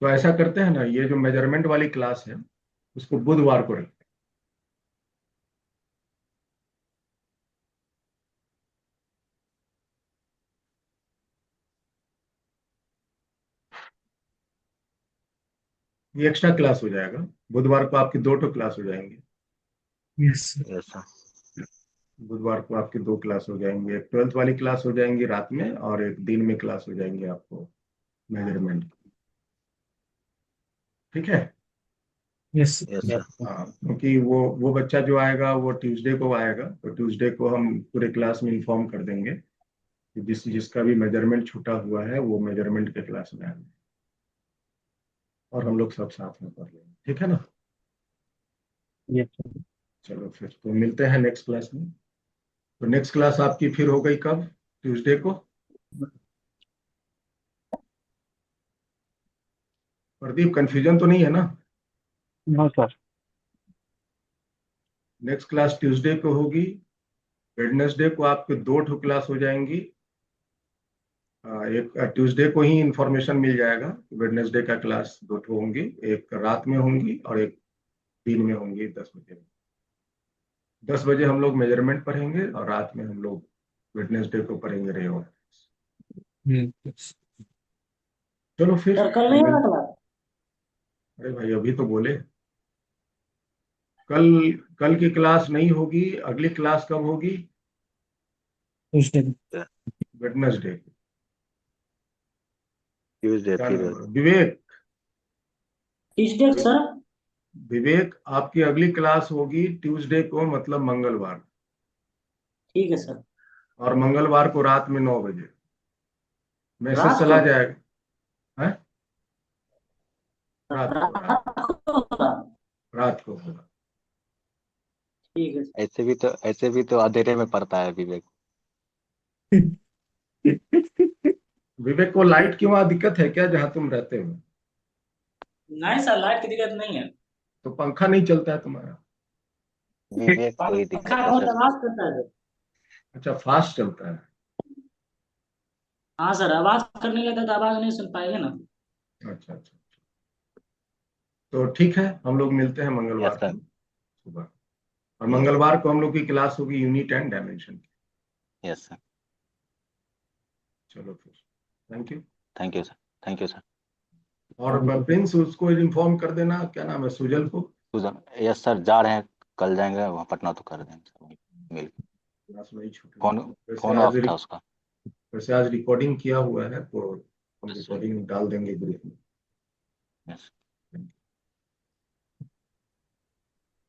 तो ऐसा करते हैं ना, ये जो मेजरमेंट वाली क्लास है उसको बुधवार को रखते हैं। ये एक्स्ट्रा क्लास हो जाएगा। बुधवार को आपकी 2 ठो क्लास हो जाएंगी।
Yes sir.
Yes sir.
बुधवार को आपकी 2 क्लास हो जाएंगी, एक 12th वाली क्लास हो जाएंगी रात में, और एक दिन में क्लास हो जाएंगी आपको मेजरमेंट। ठीक है।
Yes
yes
sir.
सर।
हाँ, क्योंकि वो बच्चा जो आएगा वो ट्यूसडे को आएगा, तो ट्यूसडे को हम पूरे क्लास में इन्फॉर्म कर देंगे कि जिसका भी मेजरमेंट छूटा हुआ है वो मेजरमेंट के क्लास में आए, और हम लोग सब साथ में कर लेंगे। ठीक है ना।
Yes sir.
चलो फिर तो मिलते हैं नेक्स्ट क्लास में। तो नेक्स्ट क्लास आपकी फिर हो गई कब? ट्यूसडे को। प्रदीप, कंफ्यूजन तो नहीं है ना?
No sir.
Next class Tuesday को होगी। वेडनेसडे को आपके 2 ठो क्लास हो जाएंगी। एक ट्यूसडे को ही इंफॉर्मेशन मिल जाएगा। वेडनेसडे का क्लास 2 ठो होंगी, एक रात में होंगी और एक दिन में होंगी 10 बजे। 10 बजे हम लोग मेजरमेंट पढ़ेंगे, और रात में हम लोग वेडनेसडे को पढ़ेंगे रेवा।
यस।
चलो फिर
सर कल नहीं होगा क्लास?
अरे भाई अभी तो बोले। कल कल की क्लास नहीं होगी। अगली क्लास कब होगी?
ट्यूसडे।
वेडनेसडे।
ट्यूसडे
क्या
फिर
नाम है? विवेक।
Tuesday sir.
विवेक, आपकी अगली क्लास होगी ट्यूसडे को, मतलब मंगलवार,
ठीक है सर।
और मंगलवार को रात में 9 बजे मैसेज
रात
चला
को।
जाएगा। है, रात को, रात
रात को होगा।
रात को होगा।
ठीक है सर।
ऐसे भी तो अंधेरे में पड़ता है विवेक।
विवेक को लाइट की वहां दिक्कत है क्या, जहां तुम रहते हो?
नहीं सर, लाइट की दिक्कत नहीं है।
तो पंखा नहीं चलता है तुम्हारा?
विवेक को ही
पंखा
दिक्कत है
बहुत
सर।
आवाज करता है सर।
अच्छा, फास्ट चलता है।
हाँ सर, आवाज करने लगता तो आवाज नहीं सुन पाएंगे ना।
अच्छा अच्छा। तो ठीक है, हम लोग मिलते हैं
यस
मंगलवार
सर।
को सुबह। और मंगलवार को हम लोग की क्लास होगी यूनिट एंड डायमेंशन की।
Yes sir.
चलो फिर, thank you.
Thank you sir. Thank you sir.
और प्रिंस, उसको इन्फॉर्म कर देना, क्या नाम है, सुजल को।
यस सर, जा रहे हैं, कल जाएंगे वहाँ पटना तो कर देंगे सर, वहीं मिल के।
क्लास नहीं छूटेगी।
फोन
वैसे
फोन
आज
ऑफ था उसका।
वैसे आज रिकॉर्डिंग किया हुआ है, तो हम रिकॉर्डिंग डाल देंगे ग्रुप में।
यस।